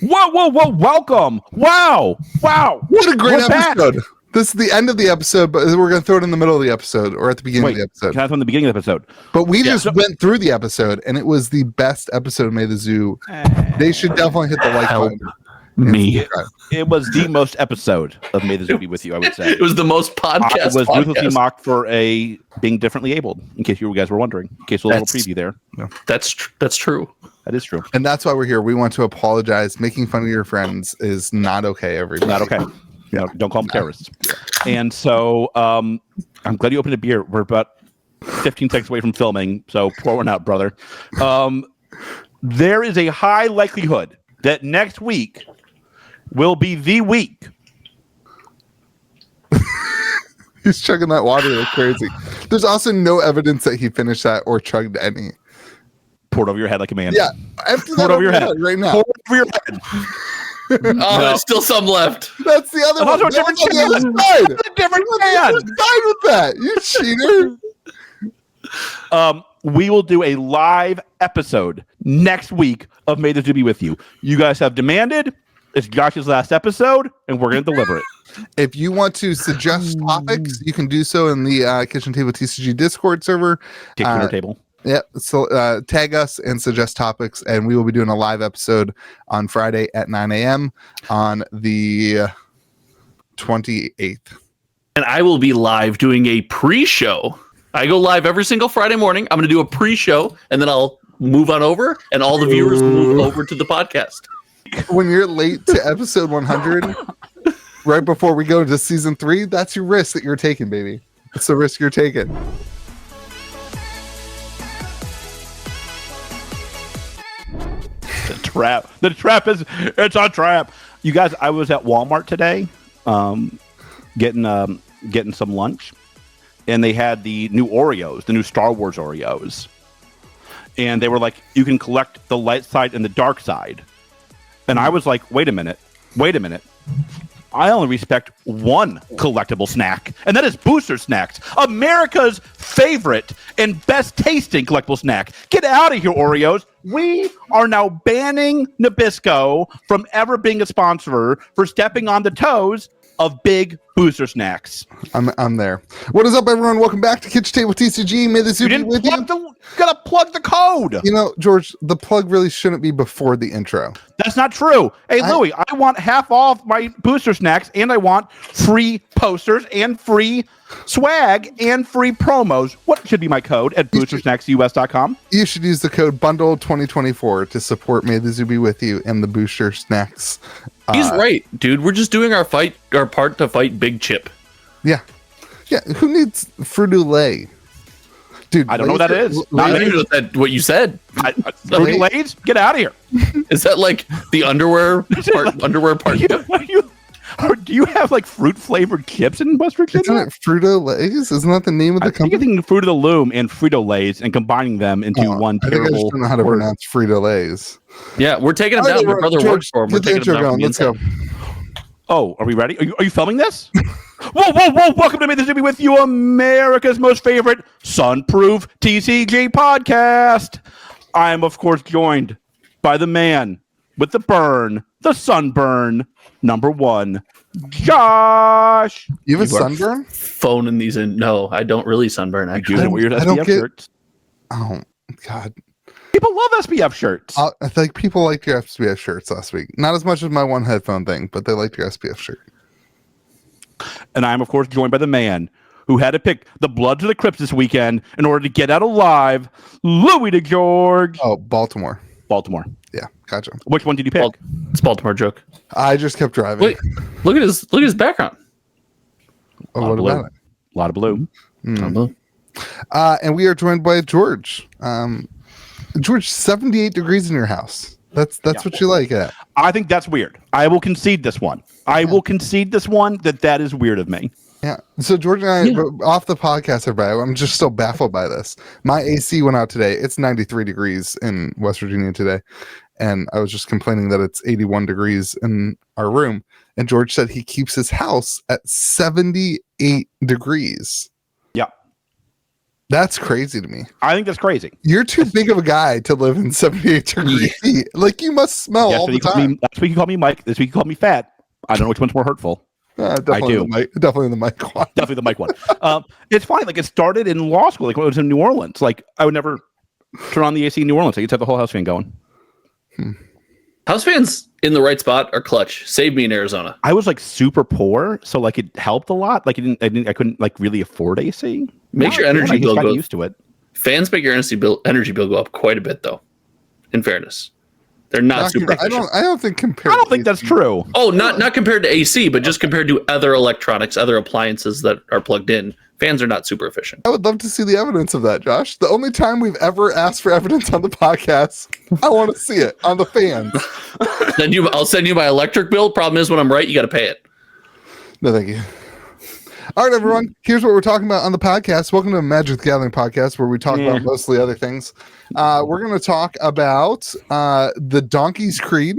Whoa, welcome. Wow. What a great episode. This is the end of the episode, but we're going to throw it in the middle of the episode or at the beginning of the episode. Can I throw in the beginning of the episode? But we just went through the episode, and it was the best episode of May the Zoo. They should definitely hit the like button. It was the most episode of May the Zoo be with you, I would say. It was the most podcast. I was ruthlessly mocked for being differently abled, in case you guys were wondering. In case a little preview there. Yeah. That's true. That is true. And that's why we're here. We want to apologize. Making fun of your friends is not okay, everybody. Not okay. No, don't call them terrorists. And so I'm glad you opened a beer. We're about 15 seconds away from filming, so pour one out, brother. There is a high likelihood that next week will be the week. He's chugging that water like crazy. There's also no evidence that he finished that or chugged any. Pour it over your head like a man. Yeah, empty that over your head right now. Pour it over your head. Oh, there's still some left. That's the other one. Also a different can. A different can. Side with that, you cheater. We will do a live episode next week of May the Zoo be with you. You guys have demanded. It's Josh's last episode, and we're going to deliver it. If you want to suggest topics, you can do so in the Kitchen Table TCG Discord server. Take table. Yeah, so tag us and suggest topics, and we will be doing a live episode on Friday at 9 a.m. on the 28th. And I will be live doing a pre-show. I go live every single Friday morning. I'm going to do a pre-show, and then I'll move on over, and all the viewers will move over to the podcast. When you're late to episode 100, right before we go into season 3, that's your risk that you're taking, baby. It's the risk you're taking. The trap is it's a trap. You guys, I was at Walmart today, getting some lunch, and they had the new Oreos, the new Star Wars Oreos, and they were like, you can collect the light side and the dark side, and I was like, wait a minute. I only respect one collectible snack, and that is Booster Snacks, America's favorite and best tasting collectible snack. Get out of here, Oreos. We are now banning Nabisco from ever being a sponsor for stepping on the toes of big Booster Snacks. I'm there. What is up, everyone? Welcome back to Kitchen Table TCG. May the Zoo be with you. Gotta plug the code. You know, George, the plug really shouldn't be before the intro. That's not true. Hey, Louie, I want half off my Booster Snacks, and I want free posters and free swag and free promos. What should be my code at boostersnacksus.com? You should use the code BUNDLE2024 to support May the Zoo be with you and the Booster Snacks. He's right, dude. We're just doing our part to fight Big Chip. Yeah. Who needs Fruit-O-Lay? Dude, I don't know what that is. I don't know what you said. Fruit-O-Lays? Get out of here. Is that like the underwear part? Do you have like fruit flavored chips in West Virginia? Isn't it Fruit-O-Lays? Isn't that the name of the company? I think you're thinking Fruit of the Loom and Frito-Lays and combining them into one terrible. I just don't know how to pronounce Frito-Lays. Yeah, we're taking them down. My brother works for them. We're taking them down. Let's go. Oh, are we ready? Are you filming this? Whoa! Welcome to May the Zoo be with you, America's most favorite sunproof TCG podcast. I am, of course, joined by the man with the burn, the sunburn, number one, Josh. You have a sunburn? Phoning these in. No, I don't really sunburn. Actually, I don't get shirts. Oh God. People love SPF shirts. I think people liked your SPF shirts last week. Not as much as my one headphone thing, but they liked your SPF shirt. And I'm, of course, joined by the man who had to pick the blood to the crypts this weekend in order to get out alive, Louie DeGeorge. Oh, Baltimore. Yeah, gotcha. Which one did you pick? It's Baltimore joke. I just kept driving. Wait, look at his background. Oh, what about it? A lot of blue. And we are joined by George. George, 78 degrees in your house. That's what you like at. I think that's weird. I will concede this one. That is weird of me. Yeah. So George and I, off the podcast, everybody, I'm just still baffled by this. My AC went out today. It's 93 degrees in West Virginia today. And I was just complaining that it's 81 degrees in our room. And George said he keeps his house at 78 degrees. Yeah. That's crazy to me. I think that's crazy. You're too big of a guy to live in 78 degree heat. Like, you must smell all the time. Last week you called me Mike. This week you called me fat. I don't know which one's more hurtful. Definitely the mic one. Definitely the mic one. It's funny. Like, it started in law school. Like, when I was in New Orleans. Like, I would never turn on the AC in New Orleans. I used to have the whole house fan going. House fans in the right spot are clutch. Save me in Arizona. I was like super poor, so like it helped a lot. Like, I couldn't like really afford AC. Makes your energy bill go used to it. Fans make your energy bill go up quite a bit, though. In fairness, they're not super efficient. I don't think compared. I don't think that's true. Oh, not compared to AC, but just compared to other electronics, other appliances that are plugged in. Fans are not super efficient. I would love to see the evidence of that, Josh. The only time we've ever asked for evidence on the podcast, I want to see it on the fans. I'll send you my electric bill. Problem is, when I'm right, you got to pay it. No, thank you. All right, everyone. Here's what we're talking about on the podcast. Welcome to the Magic the Gathering podcast, where we talk about mostly other things. We're going to talk about the Donkey's Creed.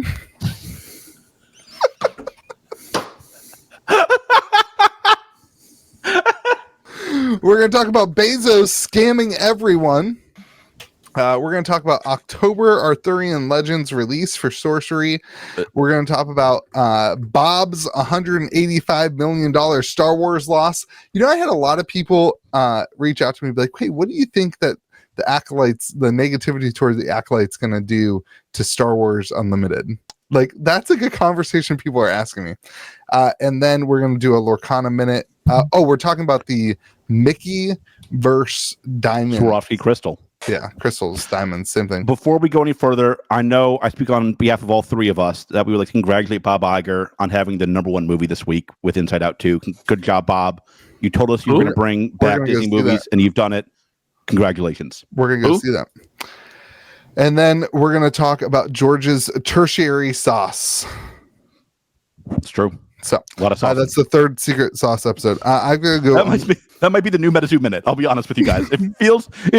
We're going to talk about Bezos scamming everyone. We're going to talk about October Arthurian Legends release for Sorcery. We're going to talk about Bob's $185 million Star Wars loss. You know, I had a lot of people reach out to me and be like, "Hey, what do you think that the Acolytes, the negativity towards the Acolytes, going to do to Star Wars Unlimited?" Like, that's a good conversation people are asking me. And then we're going to do a Lorana minute. We're talking about the Mickey versus Diamond. Swarovski crystal. Yeah, crystals, diamonds, same thing. Before we go any further, I know I speak on behalf of all three of us that we would like to congratulate Bob Iger on having the #1 movie this week with Inside Out 2. Good job, Bob. You told us you were going to bring back Disney movies, and you've done it. Congratulations. We're going to go see that. And then we're going to talk about George's tertiary sauce. It's true. So a lot of sauce. That's the third secret sauce episode. I'm going to go. That might be the new MetaZoo minute. I'll be honest with you guys. It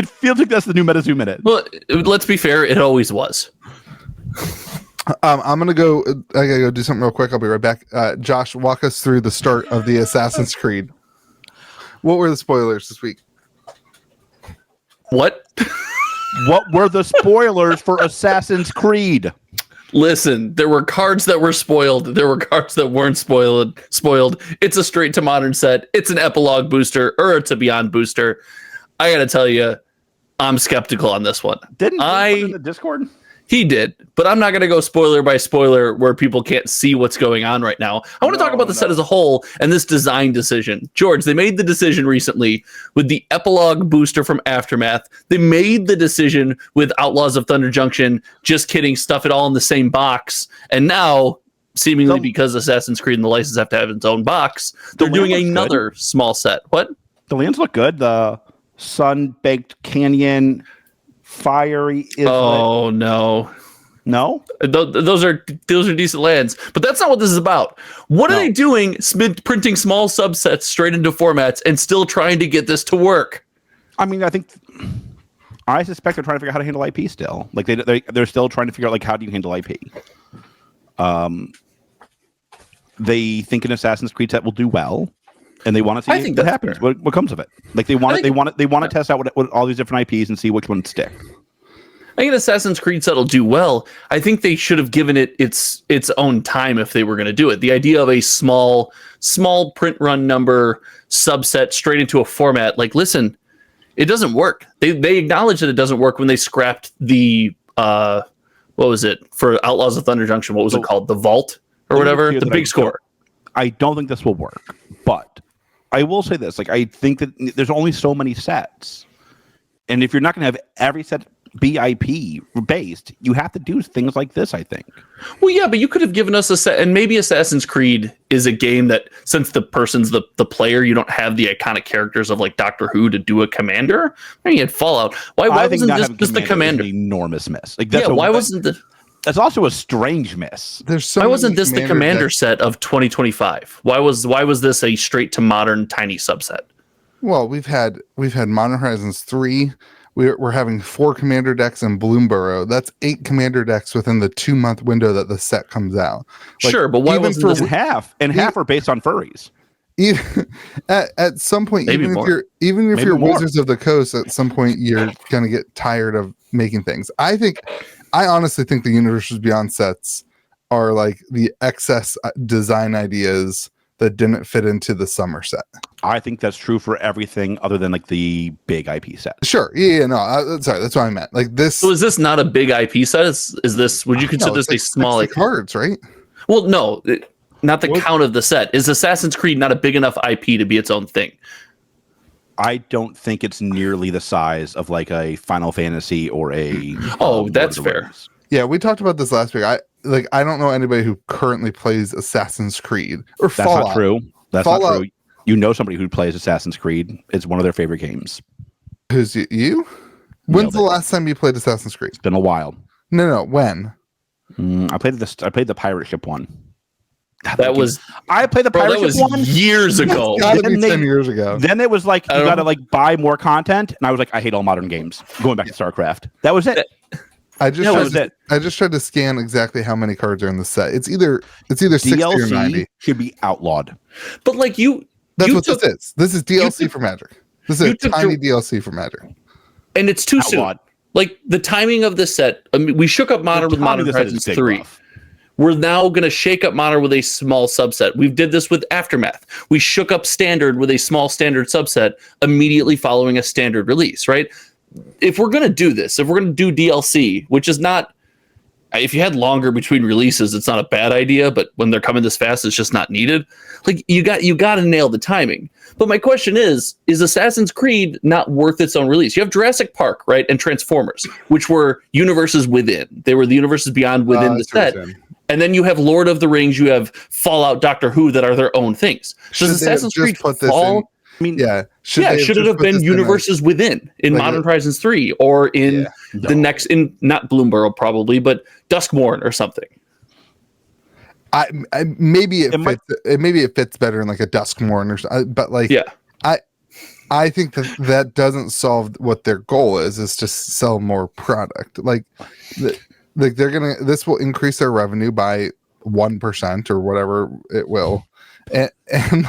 feels like that's the new MetaZoo minute. Well, let's be fair. It always was. I'm going to go. I got to go do something real quick. I'll be right back. Josh, walk us through the start of the Assassin's Creed. What were the spoilers this week? What? What were the spoilers for Assassin's Creed? Listen, there were cards that were spoiled. There were cards that weren't spoiled. It's a straight to modern set. It's an epilogue booster, or it's a beyond booster. I got to tell you, I'm skeptical on this one. Didn't I put it in the Discord? He did, but I'm not going to go spoiler by spoiler where people can't see what's going on right now. I want to talk about the set as a whole and this design decision. George, they made the decision recently with the epilogue booster from Aftermath. They made the decision with Outlaws of Thunder Junction. Just kidding, stuff it all in the same box. And now, seemingly because Assassin's Creed and the license have to have its own box, they're doing another small set. What? The lands look good. The sun-baked canyon... fiery islet. Oh no those are decent lands, but that's not what this is about. What are they doing, printing small subsets straight into formats and still trying to get this to work? I mean, I suspect they're trying to figure out how to handle IP still. Like they're still trying to figure out, like, how do you handle IP. They think an Assassin's Creed set will do well, and they want to see what happens, what comes of it. Like they want to test out what all these different IPs and see which ones stick. I think an Assassin's Creed set will do well. I think they should have given it its own time if they were going to do it. The idea of a small print run number subset straight into a format, like, listen, it doesn't work. They acknowledge that it doesn't work when they scrapped the what was it for Outlaws of Thunder Junction? What was it called? The Vault or whatever. The big score. I don't think this will work, but I will say this: like, I think that there's only so many sets, and if you're not going to have every set be IP based, you have to do things like this, I think. Well, yeah, but you could have given us a set, and maybe Assassin's Creed is a game that, since the person's the player, you don't have the iconic characters of, like, Doctor Who to do a commander. I mean, you had Fallout. Why wasn't this just the commander? An enormous miss. Like, That's also a strange miss. Why wasn't this the commander set of 2025? Why was this a straight to modern tiny subset? Well, we've had Modern Horizons 3. We're having 4 commander decks in Bloomburrow. That's 8 commander decks within the 2-month window that the set comes out. Like, sure, but why wasn't this half? And half are based on furries. even at some point, Maybe even more. if Maybe you're more. Wizards of the Coast, at some point you're gonna get tired of making things. I honestly think the Universes Beyond sets are like the excess design ideas that didn't fit into the summer set. I think that's true for everything other than like the big IP sets. Sure, no, sorry, that's what I meant. Like this. So is this not a big IP set? Is this? Would you consider no, this it's a small? 60 cards, right? Well, no, not the What? count of the set. Is Assassin's Creed not a big enough IP to be its own thing? I don't think it's nearly the size of like a Final Fantasy or a. Oh, that's Lord of the fair. Rings. Yeah, we talked about this last week. I don't know anybody who currently plays Assassin's Creed or That's Fallout. not true. That's Fallout. not true. You know somebody who plays Assassin's Creed. It's one of their favorite games. Who's you? When's Nailed the it. last time you played Assassin's Creed? It's been a while. No, when? I played the pirate ship one. That was I played the bro. pirate That ship was one. years ago. Gotta Then be they- 10 years ago. Then it was like you I don't- gotta like buy more content, and I was like, I hate all modern games. Going back to StarCraft. That was it. I just that tried was to, it. I just tried to scan exactly how many cards are in the set. It's either 60 or 90. DLC should be outlawed. But like you, That's you what took, this is. This is DLC took- for Magic. This is you a took tiny your- DLC for Magic. and it's too Outlawed. soon. Like the timing of this set. I mean, we shook up Modern with Modern Horizons 3. We're now going to shake up Modern with a small subset. We did this with Aftermath. We shook up Standard with a small Standard subset immediately following a Standard release, right? If we're going to do this, if we're going to do DLC, which is not, if you had longer between releases, it's not a bad idea, but when they're coming this fast, it's just not needed. Like you got to nail the timing. But my question is Assassin's Creed not worth its own release? You have Jurassic Park, right? And Transformers, which were universes within. They were the universes beyond within the That's what set. I'm saying. And then you have Lord of the Rings, you have Fallout, Doctor Who that are their own things. Should Does they have Assassin's just Creed put this fall? in- I mean, Yeah. Should it just have put been this in universes within in like Modern a- Horizons 3 or in Yeah. the next, in not Bloomborough probably, but Duskmorn or something? Maybe it It might- fits. Maybe it fits better in like a Duskmorn or something. But like, Yeah. I think that doesn't solve what their goal is to sell more product. Like they're gonna. This will increase their revenue by 1% or whatever it will, and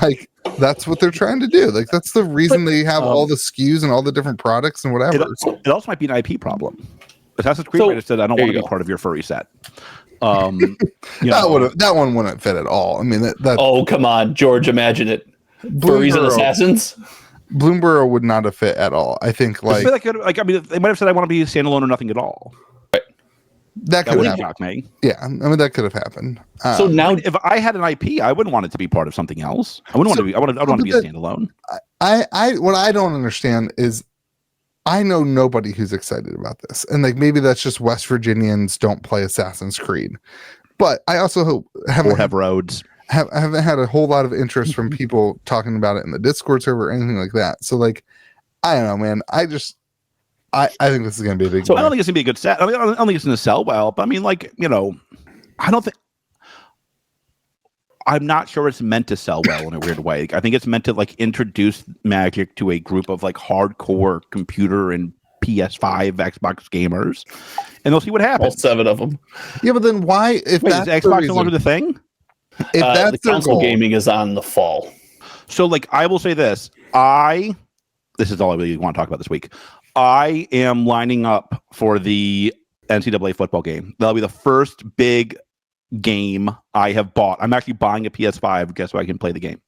like that's what they're trying to do. Like that's the reason they have all the SKUs and all the different products and it, whatever. it also might be an IP problem. Assassin's Creed So, might have said, I don't there want you to be go. part of your furry set. You know, That one wouldn't fit at all. I mean, that Oh, come on, George, imagine it. Furries and Bloomborough- assassins? Bloomborough would not have fit at all. I think I like feel like I mean, they might have said, I want to be standalone or nothing at all. that That could wouldn't happen. shock me. Yeah, I mean that could have happened. So now, If I had an IP, I wouldn't want it to be part of something else. I wouldn't want to be. I would want to be a standalone. What I don't understand is I know nobody who's excited about this. And like maybe that's just West Virginians don't play Assassin's Creed. But I also haven't Or have roads. haven't had a whole lot of interest from people talking about it in the Discord server or anything like that. So like I don't know, man. I think this is gonna be a big So I don't think it's gonna be a good set. I mean, I don't think it's gonna sell well. But I mean, like, you know, I don't think. I'm not sure it's meant to sell well in a weird way. I think it's meant to like introduce Magic to a group of like hardcore computer and PS5, Xbox gamers, and they'll see what all happens. 7 of them. Yeah, but then why if Wait, is that's the Xbox no reason, longer the thing? if The that's their console goal, gaming is on the fall. So, like, I will say this. This is all I really want to talk about this week. I am lining up for the NCAA football game. That'll be the first big game I have bought. I'm actually buying a PS5 just so I can play the game.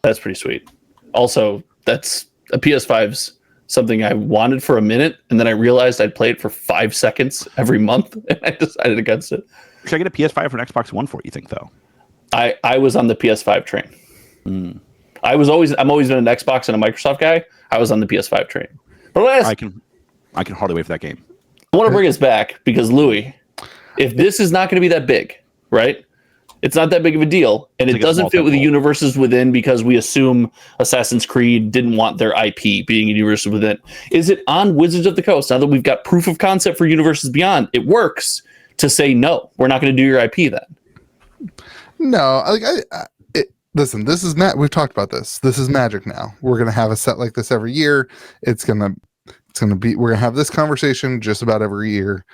That's pretty sweet. Also, that's a PS5's something I wanted for a minute, and then I realized I'd play it for 5 seconds every month, and I decided against it. Should I get a PS5 for an Xbox One for it, you think, though? I was on the PS5 train. Mm. I'm always been an Xbox and a Microsoft guy. I was on the PS5 train. But I can hardly wait for that game. I want to bring us back because Louis, if this is not going to be that big, right? It's not that big of a deal, and It's it like a doesn't small fit with the tentpole. universes within because we assume Assassin's Creed didn't want their IP being in universes within. Is it on Wizards of the Coast now that we've got proof of concept for universes beyond? It works to say no, we're not going to do your IP then. no, listen, this is We've talked about this. This is Magic now. We're gonna have a set like this every year. We're gonna have this conversation just about every year.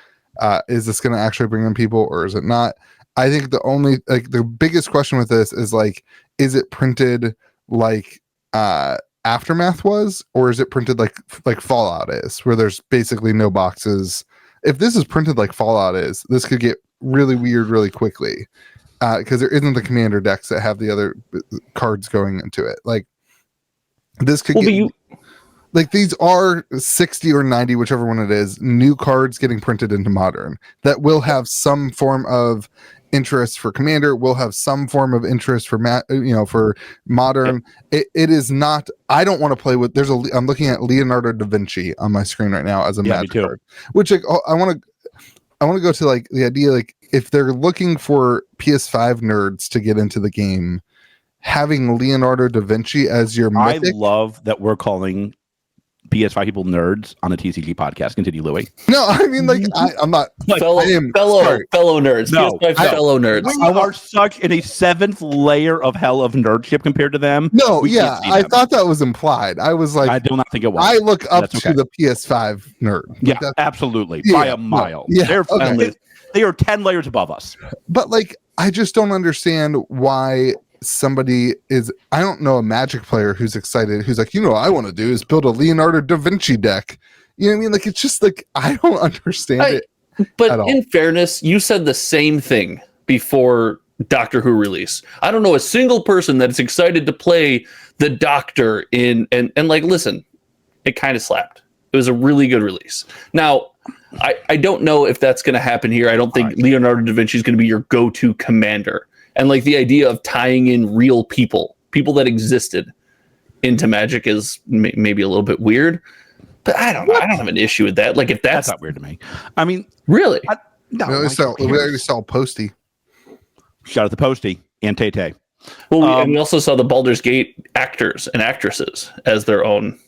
Is this gonna actually bring in people or is it not? I think the biggest question with this is like, is it printed like Aftermath was, or is it printed like Fallout is, where there's basically no boxes? If this is printed like Fallout is, this could get really weird really quickly, because there isn't the commander decks that have the other cards going into it. Like this could get like these are 60 or 90, whichever one it is, new cards getting printed into Modern that will have some form of interest for Commander, will have some form of interest for for Modern. It is not. I don't want to play with. I'm looking at Leonardo da Vinci on my screen right now as a Magic card, which like, I want to go to like the idea, like if they're looking for PS5 nerds to get into the game, having Leonardo da Vinci as your mythic. I love that we're calling PS5 people nerds on a TCG podcast. Continue, Louis. No, I mean, like, I'm not fellow nerds. No, fellow nerds. We are such in a 7th layer of hell of nerdship compared to them. No, yeah, I thought that was implied. I was like, I do not think it was. I look up to the PS5 nerd. Yeah, absolutely, by a mile. Yeah, they are 10 layers above us. But like, I just don't understand why somebody is. I don't know a Magic player who's excited, who's like, what I want to do is build a Leonardo da Vinci deck. You know what I mean? Like, it's just like, I don't understand it. But in fairness, you said the same thing before Doctor Who release. I don't know a single person that's excited to play the Doctor and like, listen, it kind of slapped. It was a really good release. Now, I don't know if that's going to happen here. I don't think Leonardo da Vinci is going to be your go-to commander. And like the idea of tying in real people that existed into Magic is maybe a little bit weird, but I don't have an issue with that. Like if that's not weird to me. I mean, really? We already saw Posty. Shout out to Posty and Tay. Well, we also saw the Baldur's Gate actors and actresses as their own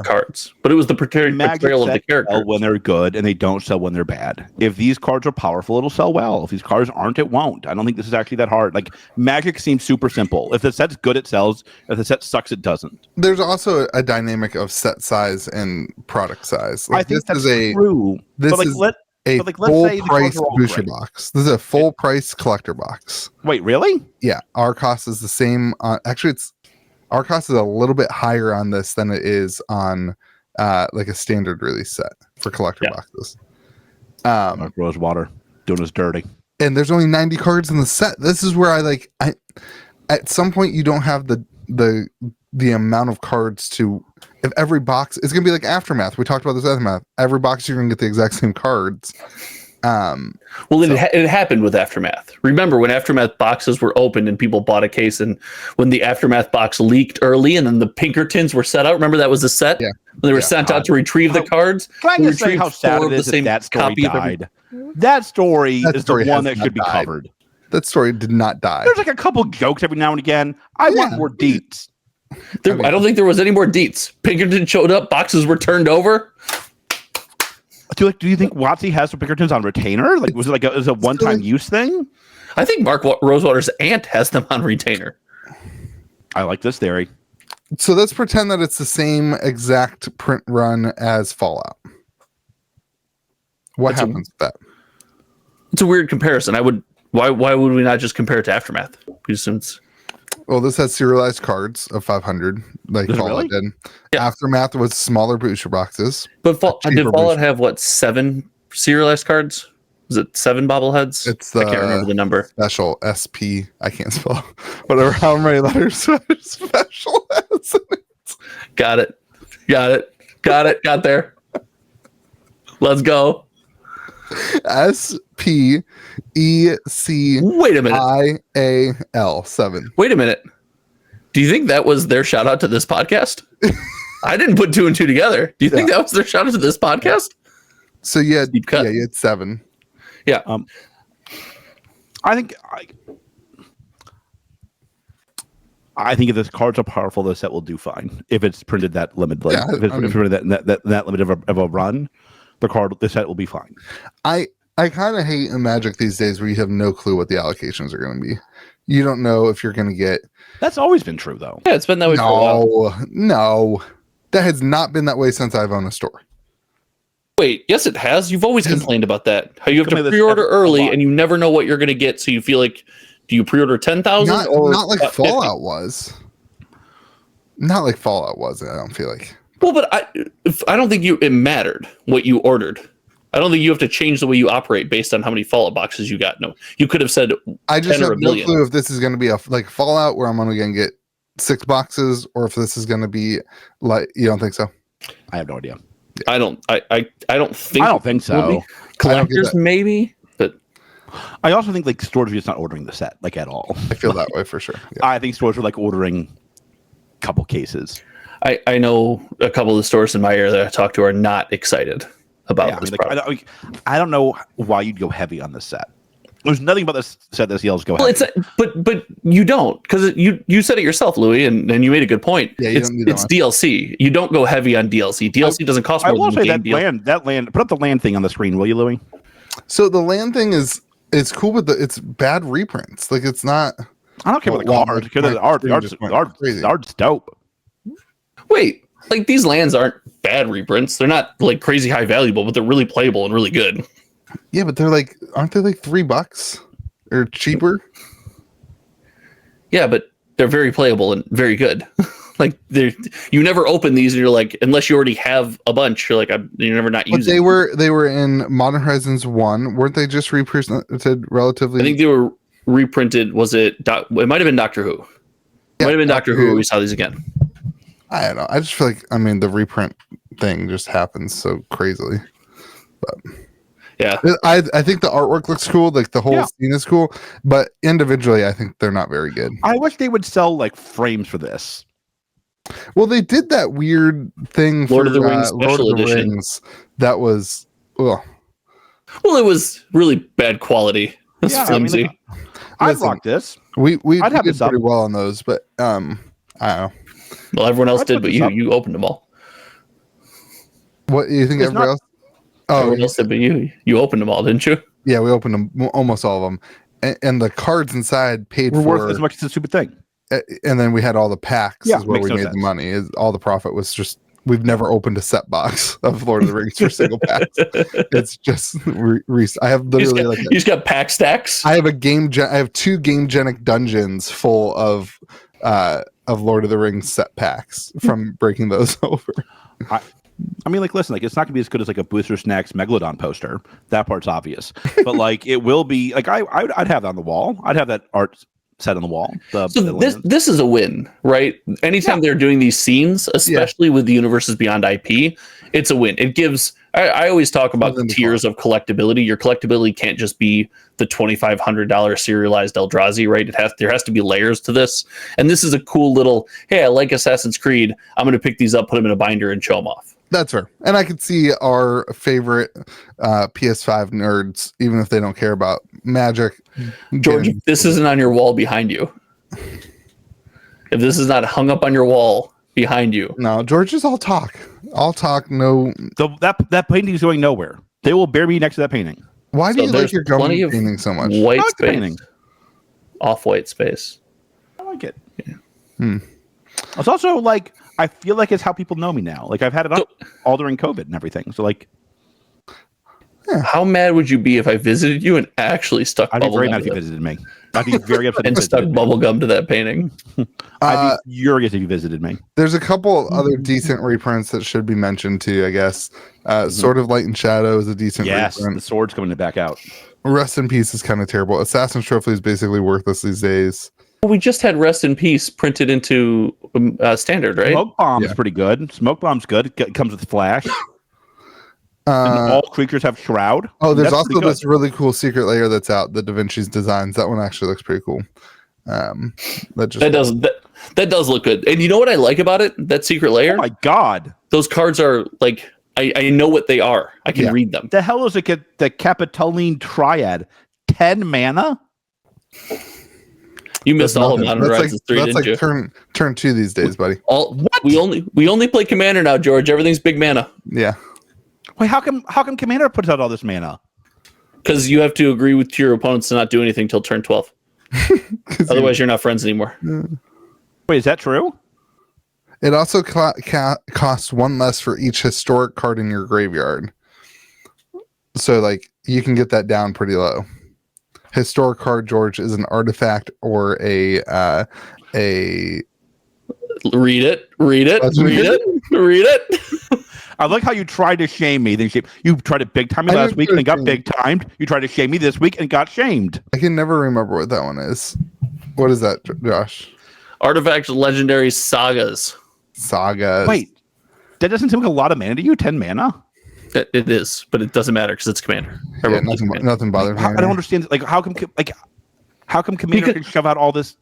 cards, but it was the portrayal of the character. When they're good, and they don't sell when they're bad. If these cards are powerful, it'll sell well. If these cards aren't, it won't. I don't think this is actually that hard. Like Magic seems super simple. If the set's good, it sells. If the set sucks, it doesn't. There's also a dynamic of set size and product size. Like, I think that's true. This but like, is a full price booster box. This is a full price collector box. Wait, really? Yeah, our cost is the same. Actually, our cost is a little bit higher on this than it is on like a standard release set for collector boxes. Like Rosewater doing us dirty. And there's only 90 cards in the set. This is where I at some point you don't have the amount of cards to. If every box is going to be like Aftermath, we talked about this Aftermath. Every box you're going to get the exact same cards. It happened with Aftermath. Remember when Aftermath boxes were opened and people bought a case, and when the Aftermath box leaked early, and then the Pinkertons were set out. Remember that was the set. Yeah. When they were sent out to retrieve the cards. Can I just say how sad it is that story died? That story is the one that should be covered. That story did not die. There's like a couple jokes every now and again. I want more deets. I don't think there was any more deets. Pinkerton showed up, boxes were turned over. Do you think WotC has some Pinkertons on retainer? Like, was it like a one-time use thing? I think Mark Rosewater's aunt has them on retainer. I like this theory. So let's pretend that it's the same exact print run as Fallout. What happens with that? It's a weird comparison. Why would we not just compare it to Aftermath? Well, this has serialized cards of 500, like Fallout did. Yeah. Aftermath was smaller booster boxes. But did Fallout have 7 serialized cards? Was it 7 bobbleheads? I can't remember the number. Special SP. I can't spell. Whatever. How many letters special has in it? Got it. Got there. Let's go. SPEC. Wait a minute. IAL 7. Wait a minute. Do you think that was their shout out to this podcast? I didn't put 2 and 2 together. Do you think that was their shout out to this podcast? So you had 7. Yeah. I think if the cards are powerful, the set will do fine. If it's printed that limited, if it's printed that limited of a run, the set will be fine. I kind of hate in Magic these days where you have no clue what the allocations are going to be. You don't know if you're going to get. That's always been true, though. Yeah, it's been that way for a while. No, that has not been that way since I've owned a store. Wait, yes, it has. You've always complained about that. How you have to pre-order early and you never know what you're going to get. So you feel like, do you pre-order 10,000 or not like Fallout was? Not like Fallout was. I don't feel like. Well, but I don't think it mattered what you ordered. I don't think you have to change the way you operate based on how many Fallout boxes you got. No, you could have said I just 10 or have a no million. clue if this is going to be like Fallout where I'm only going to get 6 boxes, or if this is going to be like, you don't think so? I have no idea. I don't think. I don't think so. Collectors maybe, but I also think like stores are just not ordering the set like at all. I feel that way for sure. Yeah. I think stores are like ordering a couple cases. I know a couple of the stores in my area that I talk to are not excited about this product. I don't know why you'd go heavy on this set. There's nothing about this set that yells go Well, heavy. but you don't, because you said it yourself, Louis, and you made a good point. Yeah, it's DLC. You don't go heavy on DLC. DLC doesn't cost more than game DLC. That land. Put up the land thing on the screen, will you, Louis? So the land thing is cool, but it's bad reprints. Like it's not. I don't care about the cards because the art. The art's dope. Wait, like these lands aren't bad reprints. They're not like crazy high valuable, but they're really playable and really good. Yeah, but they're like, aren't they like $3 or cheaper? Yeah, but they're very playable and very good. Like you never open these and you're like, unless you already have a bunch, you're like, you're never not using. But they were in Modern Horizons 1, weren't they? Just reprinted relatively. I think they were reprinted. Was it? It might have been Doctor Who. It might have been Doctor Who. Where we saw these again. I don't know. I just feel like the reprint thing just happens so crazily. But yeah, I think the artwork looks cool. Like the whole scene is cool, but individually, I think they're not very good. I wish they would sell like frames for this. Well, they did that weird thing Lord for of the Rings Lord of the edition. Rings. That was well, it was really bad quality. It's flimsy. I'd rock this. I'd have did this up. pretty well on those, but I don't know. Well, everyone else did, but you opened them all. What do you think? Everybody else? Oh, everyone else did, but you opened them all, didn't you? Yeah, we opened them, almost all of them, and the cards inside paid We're for worth as much as a stupid thing. And then we had all the packs. Yeah, is where we made the money. All the profit was just. We've never opened a set box of Lord of the Rings for single packs. It's just I have literally you just got pack stacks. I have I have 2 Gamegenic dungeons full of Lord of the Rings set packs from breaking those over. I mean, like, listen, like, it's not gonna be as good as like a Booster Snacks Megalodon poster. That part's obvious, but like, it will be. Like, I'd have that on the wall. I'd have that art set on the wall. This is a win, right? Anytime they're doing these scenes, especially with the Universes Beyond IP, it's a win. It gives. I always talk about the tiers of collectability. Your collectability can't just be the $2,500 serialized Eldrazi, right? There has to be layers to this, and this is a cool little. Hey, I like Assassin's Creed. I'm going to pick these up, put them in a binder, and show them off. That's fair. And I could see our favorite PS5 nerds, even if they don't care about Magic. George, if this isn't on your wall behind you, if this is not hung up on your wall behind you. No, George is all talk. All talk, no. That painting is going nowhere. They will bury me next to that painting. Why do you like your gum painting so much? White space. Off-white space. I like it. Yeah. It's also like, I feel like it's how people know me now. Like, I've had it up all during COVID and everything. So, like, how mad would you be if I visited you and actually stuck? I'd be very mad if you visited me. I'd be very upset and stuck bubble gum to that painting. I'd be furious if you visited me. There's a couple other decent reprints that should be mentioned too, I guess. Sword of Light and Shadow is a decent reprint. The sword's coming back out. Rest in Peace is kind of terrible. Assassin's Trophy is basically worthless these days. We just had Rest in Peace printed into standard, right? Smoke Bomb is pretty good. Smoke Bomb's good. It comes with Flash. And all creatures have Shroud. Oh, there's also this really cool secret layer that's out, the Da Vinci's designs. That one actually looks pretty cool. That does look good. And you know what I like about it? That secret layer? Oh my god. Those cards are like, I know what they are. I can read them. The hell is the Capitoline Triad? 10 mana? You missed all of Modern Horizons 3, didn't you? That's like turn 2 these days, buddy. What? We only play Commander now, George. Everything's big mana. Yeah. Wait, how come Commander puts out all this mana? Because you have to agree with your opponents to not do anything till turn 12. Otherwise, you're not friends anymore. Wait, is that true? It also costs 1 less for each historic card in your graveyard. So, like, you can get that down pretty low. Historic card, George, is an artifact or a Read it. I like how you tried to shame me. Then you tried to big time me last week and got big timed. You tried to shame me this week and got shamed. I can never remember what that one is. What is that, Josh? Artifact Legendary Sagas. Wait, that doesn't seem like a lot of mana to you. 10 mana. It is, but it doesn't matter because it's Commander. Yeah, nothing bothers me. I don't understand. Like, how come Commander can shove out all this?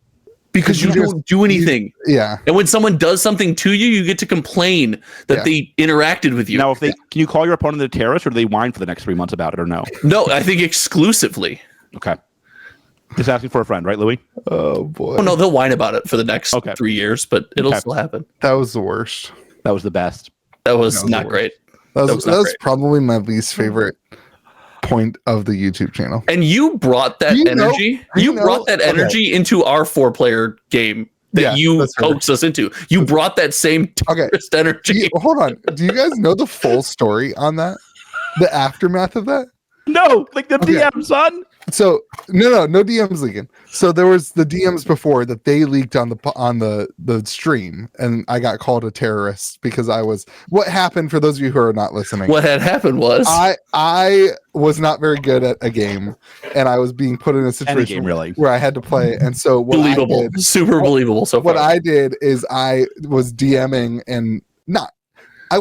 Because you don't do anything. Yeah. And when someone does something to you, you get to complain that they interacted with you. Now, can you call your opponent a terrorist, or do they whine for the next 3 months about it, or no? No, I think exclusively. Okay. Just asking for a friend, right, Louis? Oh boy. Oh no, they'll whine about it for the next 3 years, but it'll still happen. That was the worst. That was the best. That was not great. That was probably my least favorite point of the YouTube channel. And you brought that energy. You brought that energy into our 4-player game that you coaxed us into. You brought that same terrorist energy. Hold on. Do you guys know the full story on that? The aftermath of that? No, like the DM, son. So no DMs leaking. So there was the DMs before that they leaked on the stream, and I got called a terrorist because I was. What happened for those of you who are not listening? What had happened was I was not very good at a game, and I was being put in a situation where I had to play, and so super believable. So far. What I did is I was DMing and I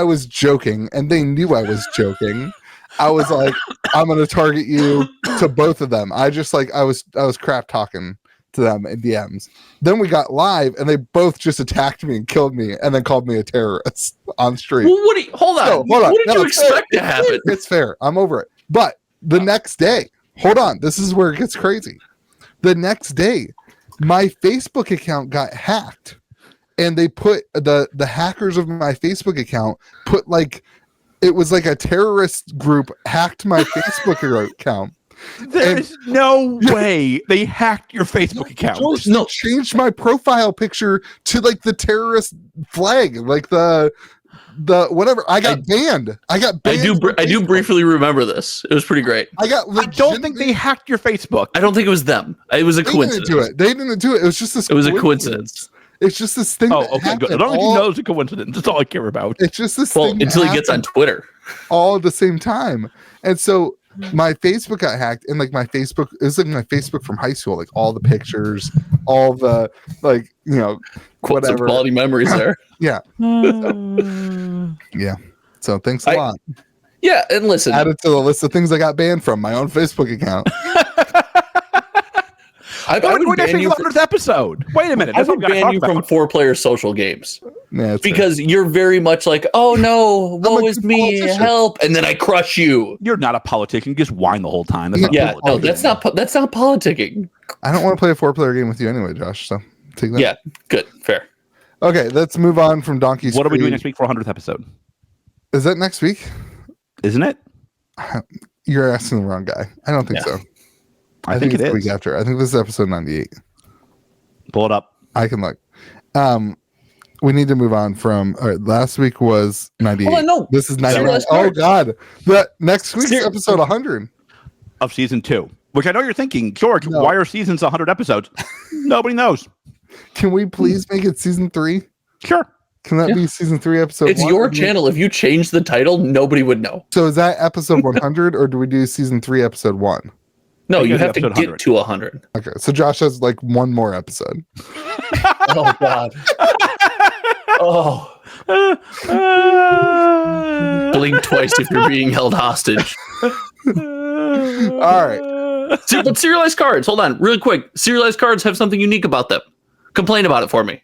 was joking, and they knew I was joking. I was like, I'm gonna target you to both of them. I was crap talking to them in DMs. Then we got live, and they both just attacked me and killed me, and then called me a terrorist on stream. Well, hold on. What did you expect to happen? It's fair. I'm over it. But the next day, hold on. This is where it gets crazy. The next day, my Facebook account got hacked, and they put the hackers of my Facebook account put it was like a terrorist group hacked my Facebook account. There's no way they hacked your Facebook account. No, changed my profile picture to the terrorist flag, the whatever. I got banned. I do briefly remember this. It was pretty great. I don't think they hacked your Facebook. I don't think it was them. It was a coincidence. They didn't do it. It was just this. It was a coincidence. It's just this thing. Oh, okay, good. As long as you know it's a coincidence, that's all I care about. It's just this thing. Until he gets on Twitter. All at the same time. And so my Facebook got hacked, and my Facebook, it was my Facebook from high school, all the pictures, all the whatever. Quality memories there. Yeah. Yeah. So thanks a lot. Yeah, and listen. Added to the list of things I got banned from my own Facebook account. I would ban you from 100th episode. Wait a minute. I would ban you from 4-player social games. Yeah, because you're very much like, oh no, woe is me, help, and then I crush you. You're not a politician. You just whine the whole time. That's not politicking. I don't want to play a 4-player game with you anyway, Josh. So take that. Yeah, good, fair. Okay, let's move on from Donkey's. What are we doing next week for 100th episode? Is that next week? Isn't it? You're asking the wrong guy. I don't think so. I think it's the week after. I think this is episode 98. Pull it up. I can look. We need to move on from. All right, last week was 98. Oh, no. This is 99. Oh God! The next week's episode 100 of season 2. Which I know you're thinking, George. Why are seasons 100 episodes? Nobody knows. Can we please make it season 3? Sure. Can that be season 3 episode? It's 1? Your channel. If you change the title, nobody would know. So is that episode 100, or do we do season 3 episode 1? No, you have to get 100. To 100. Okay, so Josh has one more episode. Oh God. Oh. Blink twice if you're being held hostage. All right. But serialized cards. Hold on, really quick. Serialized cards have something unique about them. Complain about it for me.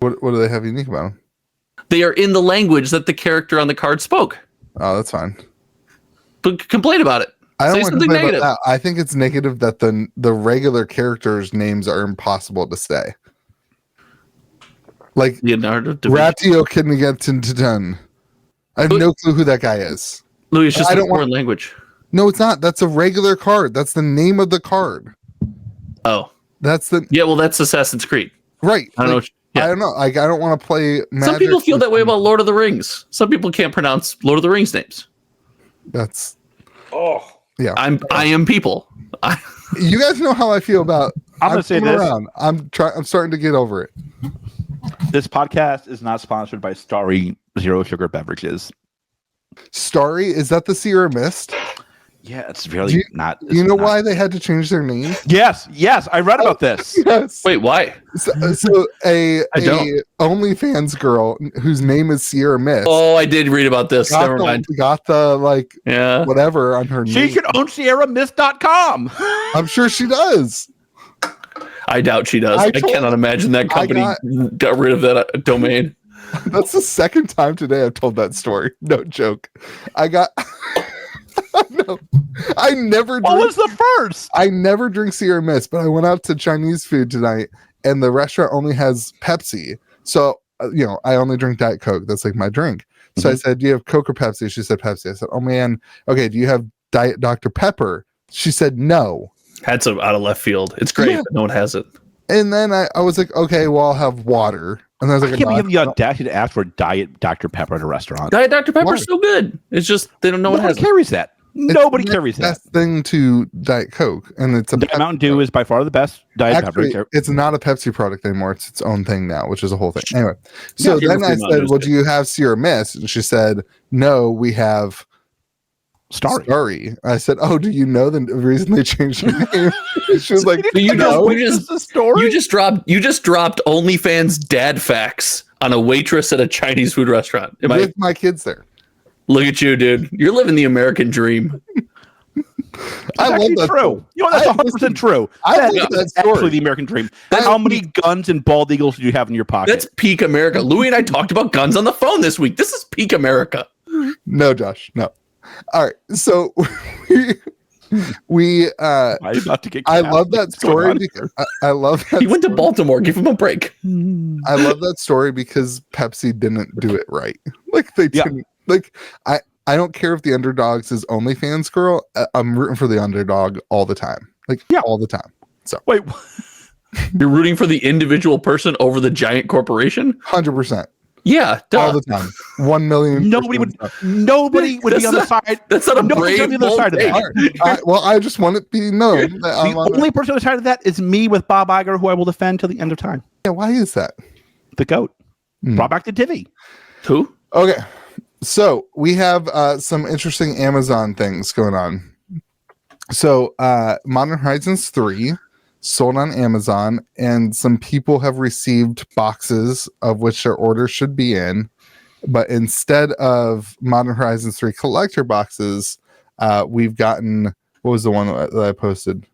What do they have unique about them? They are in the language that the character on the card spoke. Oh, that's fine. But complain about it. I don't want to complain about that. I think it's negative that the regular characters' names are impossible to say. Like Leonardo da Ratio Kinnigan. I have no clue who that guy is. Louis, it's just a foreign language. No, it's not. That's a regular card. That's the name of the card. Oh. That's the well, that's Assassin's Creed. Right. I don't know. I don't know. I don't want to play Magic. Some people feel that way about Lord of the Rings. Some people can't pronounce Lord of the Rings names. That's yeah. I am people. You guys know how I feel about. I'm gonna say this. I'm starting to get over it. This podcast is not sponsored by Starry Zero Sugar Beverages. Starry, is that the Sierra Mist? Yeah, it's really not. You know why they had to change their name? Yes, I read about this. Yes. Wait, why? So a OnlyFans girl whose name is Sierra Mist. Oh, I did read about this. Never mind. Got the whatever on her name. She should own SierraMist.com. I'm sure she does. I doubt she does. I cannot imagine that company got rid of that domain. That's the second time today I've told that story. No joke. No, I never. What was the first? I never drink Sierra Mist, but I went out to Chinese food tonight, and the restaurant only has Pepsi. So I only drink Diet Coke. That's like my drink. So I said, "Do you have Coke or Pepsi?" She said Pepsi. I said, "Oh man, okay. Do you have Diet Dr Pepper?" She said no. That's out of left field. It's great, but no one has it. And then I was like, okay, well, I'll have water. And I was like, I can't believe the audacity to ask for Diet Dr Pepper at a restaurant. Diet Dr Pepper is so good. It's just they don't know what has. Nobody carries that. Nobody carries that. Best thing to Diet Coke, and it's a Mountain Dew is by far the best Diet Pepper. It's not a Pepsi product anymore. It's its own thing now, which is a whole thing. Anyway, so then I said, "Well, do you have Sierra Mist?" And she said, "No, we have Starry." I said, "Oh, do you know the reason they changed the name?" She was like, you just dropped OnlyFans dad facts on a waitress at a Chinese food restaurant. With my kids there. Look at you, dude. You're living the American dream. I love that. True. That's 100% true. That's actually the American dream. How many guns and bald eagles do you have in your pocket? That's peak America. Louis and I talked about guns on the phone this week. This is peak America. No, Josh. No. All right. So we I love that story because I love that. He went to Baltimore. Give him a break. I love that story because Pepsi didn't do it right. Like they didn't. Like I don't care if the underdog's is OnlyFans girl. I'm rooting for the underdog all the time. All the time. So wait, you're rooting for the individual person over the giant corporation? 100%. Yeah, all the time. 1 million. Nobody would be on the side. That's not a brave on the other side of that. Well, I just want it to be known. The only person on the side of that is me with Bob Iger, who I will defend till the end of time. Yeah, why is that? The GOAT. Brought back the divvy. Who? Okay. So we have some interesting Amazon things going on. So Modern Horizons 3 sold on Amazon, and some people have received boxes of which their order should be in. But instead of Modern Horizons 3 collector boxes, we've gotten, what was the one that I posted?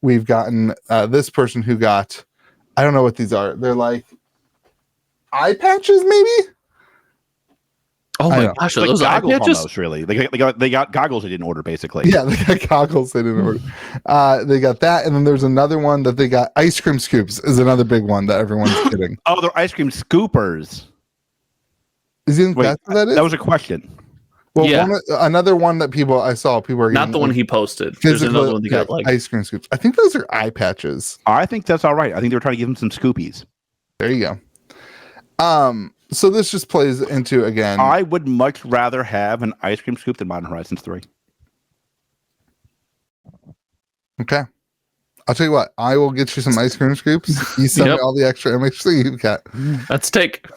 We've gotten this person who got, I don't know what these are. They're like eye patches, maybe? Oh my gosh, are those goggles eye patches? Almost, really. They got goggles they didn't order, basically. Yeah, they got goggles they didn't order. They got that, and then there's another one that they got. Ice cream scoops is another big one that everyone's getting. Oh, they're ice cream scoopers. Wait, that is? That was a question. Well, another one that I saw people are not the one he posted. There's another one they got like ice cream scoops. I think those are eye patches. I think that's all right. I think they were trying to give him some scoopies. There you go. So this just plays into, again, I would much rather have an ice cream scoop than Modern Horizons 3. Okay. I'll tell you what, I will get you some ice cream scoops. You send me all the extra MHC you've got. That's take.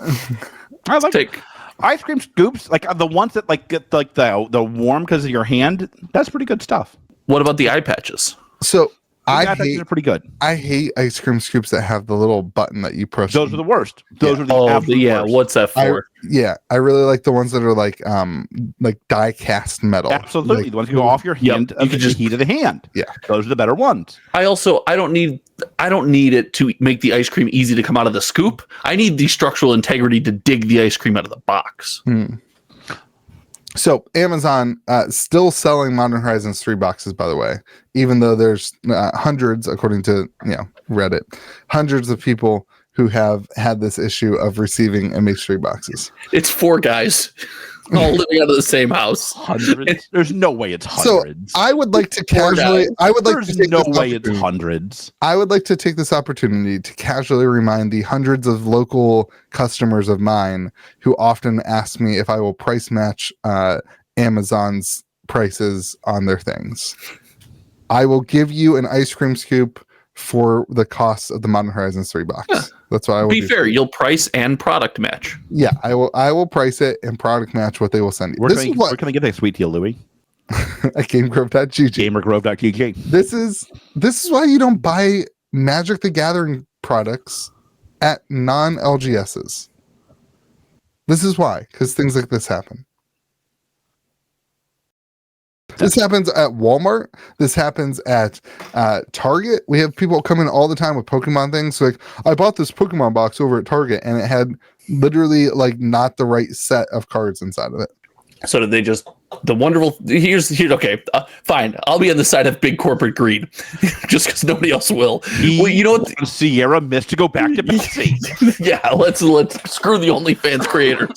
I like ice cream scoops, like the ones that get like the warm because of your hand. That's pretty good stuff. What about the eye patches? So are pretty good. I hate ice cream scoops that have the little button that you press. Those are the worst. Those are the absolute worst. What's that for? I really like the ones that are like die cast metal. Absolutely, the ones that go off your hand. You can just heat of the hand. Yeah, those are the better ones. I don't need it to make the ice cream easy to come out of the scoop. I need the structural integrity to dig the ice cream out of the box. So Amazon still selling Modern Horizons 3 boxes, by the way, even though there's hundreds, according to Reddit, hundreds of people who have had this issue of receiving MH3 boxes. It's 4 guys all living out of the same house. Hundreds? There's no way it's hundreds. So I would like to casually. It's hundreds. I would like to take this opportunity to casually remind the hundreds of local customers of mine who often ask me if I will price match Amazon's prices on their things. I will give you an ice cream scoop for the cost of the Modern Horizons 3 box. Yeah. That's why I will be fair. You'll price and product match. Yeah, I will price it and product match what they will send you. Where can I get that sweet deal, Louis? At GameGrove.gg. GamerGrove.gg. This is why you don't buy Magic the Gathering products at non-LGSs. This is why, because things like this happen. This happens at Walmart. This happens at Target. We have people come in all the time with Pokemon things. So, like, I bought this Pokemon box over at Target, and it had literally like not the right set of cards inside of it. So did they just the wonderful? Here's okay, fine. I'll be on the side of big corporate greed, just because nobody else will. Well, you know what? Sierra missed to go back to Betsy. Yeah, let's screw the OnlyFans creators.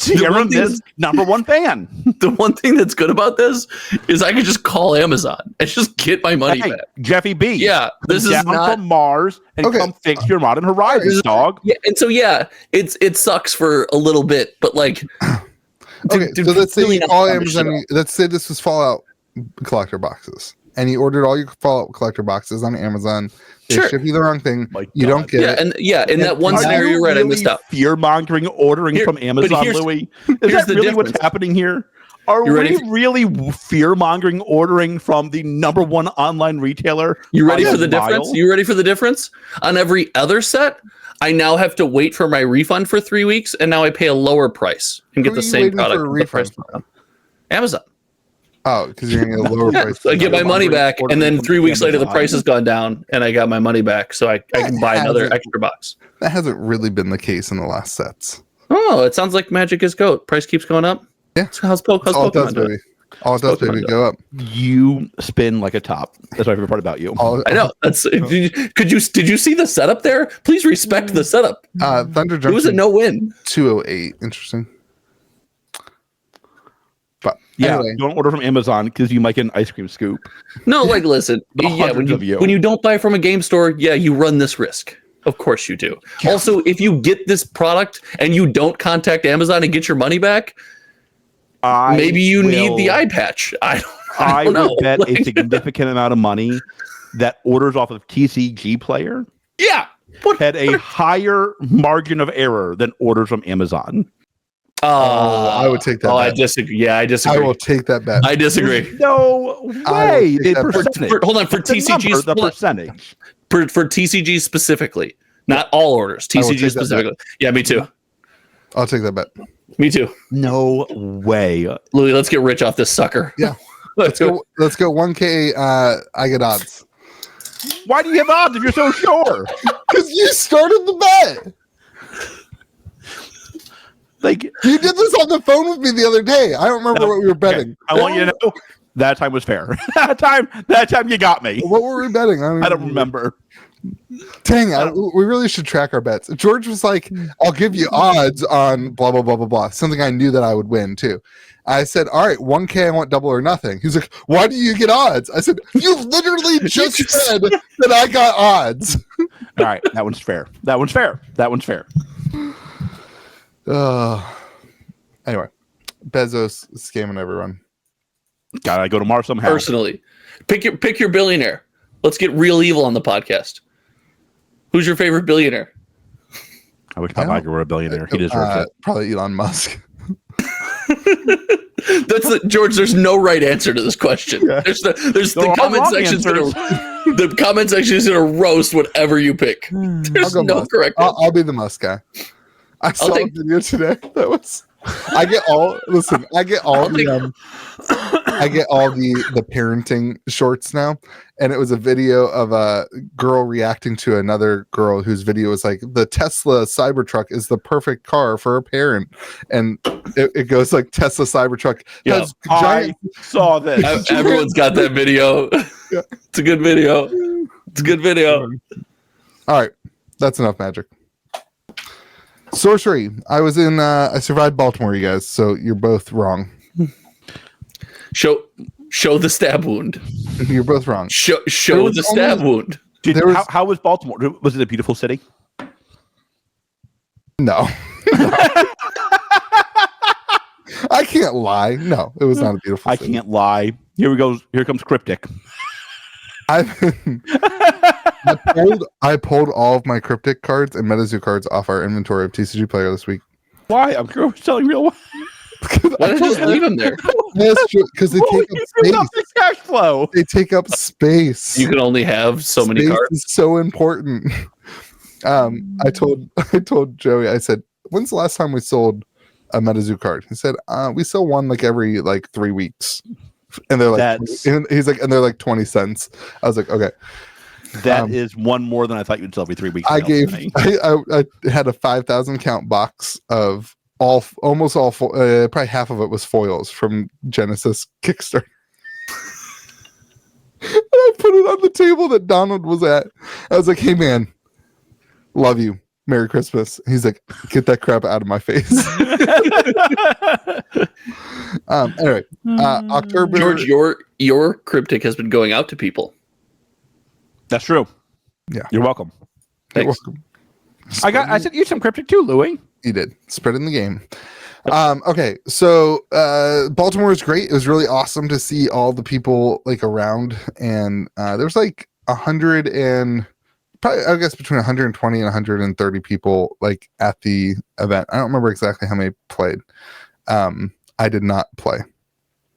Sierra missed #1 fan. The one thing that's good about this is I can just call Amazon and just get my money back. Jeffy B. Yeah, this is down not from Mars and come fix your Modern Horizons, dog. Yeah, and so it sucks for a little bit, but like. Okay, so let's say all Amazon. Let's say this was Fallout collector boxes, and you ordered all your Fallout collector boxes on Amazon. They ship you the wrong thing. You don't get it. In that one scenario, right? I missed out. Fear mongering ordering from Amazon, Louis. Is that really what's happening here? Are we really fear mongering ordering from the #1 online retailer? You ready for the difference? You ready for the difference? On every other set, I now have to wait for my refund for 3 weeks, and now I pay a lower price and get the same product. Amazon. Oh, because you're getting a lower price. So I get my money back, and then 3 weeks later, the price has gone down, and I got my money back, so I can buy another extra box. That hasn't really been the case in the last sets. Oh, it sounds like magic is goat. Price keeps going up. Yeah, how's Pokemon doing? All it does, baby, go up. You spin like a top. That's my favorite part about you. I know. That's. Did you see the setup there? Please respect the setup. Thunder Junction. It was a no-win. 208. Interesting. But yeah, anyway. Don't order from Amazon because you might get an ice cream scoop. No, like listen. When you don't buy from a game store, you run this risk. Of course you do. Yeah. Also, if you get this product and you don't contact Amazon and get your money back. Maybe you need the eye patch. I don't know. Would bet a significant amount of money that orders off of TCG Player had a higher margin of error than orders from Amazon. I would take that bet. I disagree. Yeah, I disagree. I will take that bet. I disagree. No way. The percentage. Hold on. For TCGs, the percentage. For TCGs specifically, not all orders. TCGs specifically. Yeah, me too. I'll take that bet. Me too. No way. Louis, let's get rich off this sucker. Yeah. Let's go 1K I get odds. Why do you have odds if you're so sure? Because you started the bet. Like you did this on the phone with me the other day. I don't remember what we were betting. Okay. I want you to know that time was fair. that time you got me. What were we betting? I don't remember. Dang, we really should track our bets. George was like, I'll give you odds on blah, blah, blah, blah, blah. Something I knew that I would win, too. I said, all right, 1K, I want double or nothing. He's like, why do you get odds? I said, you literally just said that I got odds. All right, that one's fair. That one's fair. Anyway, Bezos is scamming everyone. Gotta go to Mars somehow. Personally, pick your billionaire. Let's get real evil on the podcast. Who's your favorite billionaire? I wish Bob Iger were a billionaire. He deserves it. Probably Elon Musk. George. There's no right answer to this question. Yeah. There's the comment section. The comment section is gonna roast whatever you pick. There's no Musk. correct. I'll be the Musk guy. I saw a video today that was. I get all the parenting shorts now, and it was a video of a girl reacting to another girl whose video was like, the Tesla Cybertruck is the perfect car for a parent, and it goes like Tesla Cybertruck has giant. I saw this. Everyone's got that video. Yeah. It's a good video. All right, that's enough magic. Sorcery. I survived Baltimore, you guys, so you're both wrong. Show the stab wound. You're both wrong. Show the stab wound. How was Baltimore? Was it a beautiful city? No. I can't lie. No, it was not a beautiful city. I can't lie. Here comes Cryptic. I pulled all of my cryptic cards and MetaZoo cards off our inventory of TCG Player this week. Why? I'm selling real. Why don't you just leave them there? Because they take up space. Cash flow. They take up space. You can only have so many Space cards. is so important. I told Joey, I said, when's the last time we sold a MetaZoo card? He said, we sell one like every 3 weeks. And they're like, he's like, and they're like 20 cents. I was like, okay. That is one more than I thought you'd sell every 3 weeks. I had a 5,000 count box of almost all, probably half of it was foils from Genesis Kickstarter. And I put it on the table that Donald was at. I was like, hey man, love you. Merry Christmas. He's like, get that crap out of my face. Anyway, October. George, your cryptic has been going out to people. That's true. Yeah. You're welcome. Thanks. You're welcome. I sent you some cryptic too, Louie. You did. Spreading the game. Okay, so Baltimore is great. It was really awesome to see all the people like around, and there's like 100 and probably, I guess, between 120 and 130 people like at the event. I don't remember exactly how many played. I did not play.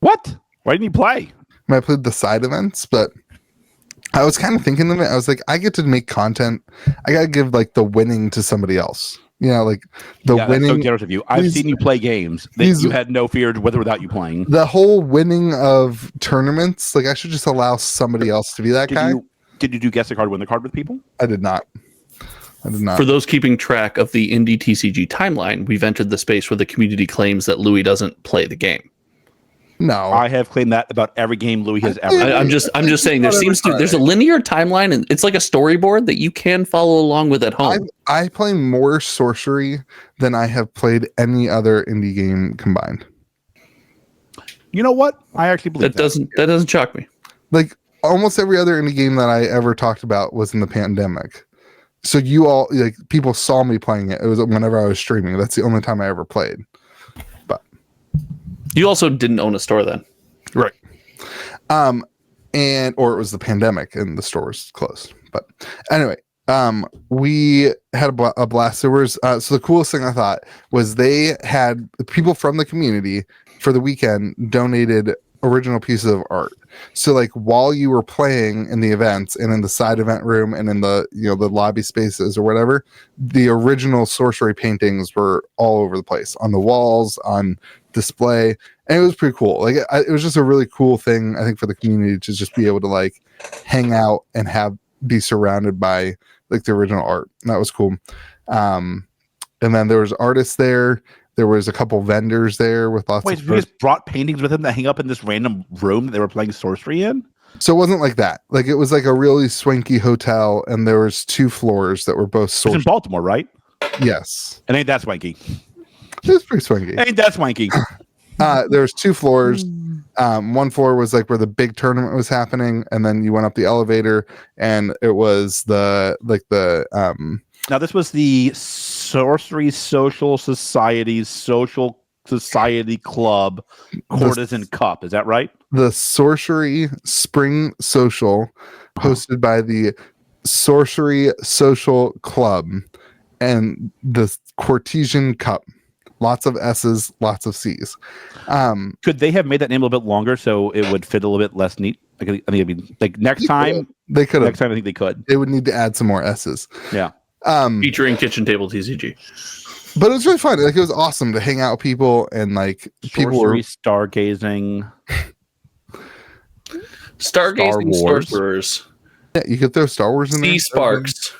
What? Why didn't you play? I mean, I played the side events, but I was kind of thinking of it. I was like, I get to make content. I gotta give like the winning to somebody else. You know, like the winning. That's so generous of you. I've seen you play games that you had no fear with or without you playing. The whole winning of tournaments, like I should just allow somebody else to be that guy. Did you do guess the card, win the card with people? I did not. For those keeping track of the Indie TCG timeline, we've entered the space where the community claims that Louis doesn't play the game. No, I have claimed that about every game Louis has ever. I'm just saying there's a linear timeline, and it's like a storyboard that you can follow along with at home. I play more Sorcery than I have played any other indie game combined. You know what? I actually believe that doesn't shock me. Like almost every other indie game that I ever talked about was in the pandemic. So you all, like, people saw me playing it. It was whenever I was streaming. That's the only time I ever played. But you also didn't own a store then, right? Or it was the pandemic and the store was closed. But anyway, we had a blast. There was so the coolest thing I thought was they had people from the community for the weekend donated original pieces of art. So like while you were playing in the events and in the side event room and in the the lobby spaces or whatever, the original Sorcery paintings were all over the place on the walls, on display, and it was pretty cool. Like it was just a really cool thing, I think, for the community to just be able to like hang out and be surrounded by like the original art. And that was cool. And then there was artists there. There was a couple vendors there with lots of. Wait, you just brought paintings with them that hang up in this random room that they were playing Sorcery in? So it wasn't like that. Like it was like a really swanky hotel, and there was 2 floors that were both Sorcery. It's in Baltimore, right? Yes. It ain't that swanky. It was pretty swanky. Ain't that swanky. There's 2 floors. One floor was like where the big tournament was happening, and then you went up the elevator, and it was Now, this was the Sorcery Social Society Club Courtesan Cup. Is that right? The Sorcery Spring Social, hosted by the Sorcery Social Club, and the Courtesan Cup. Lots of S's, lots of C's. Could they have made that name a little bit longer so it would fit a little bit less neat? I mean, like next time, they could. Next time, I think they could. They would need to add some more S's. Yeah. Featuring Kitchen Table TCG. But it was really fun. Like it was awesome to hang out with people and like people were stargazing. Stargazing sorcerers. Yeah, you could throw Star Wars in there. Sparks.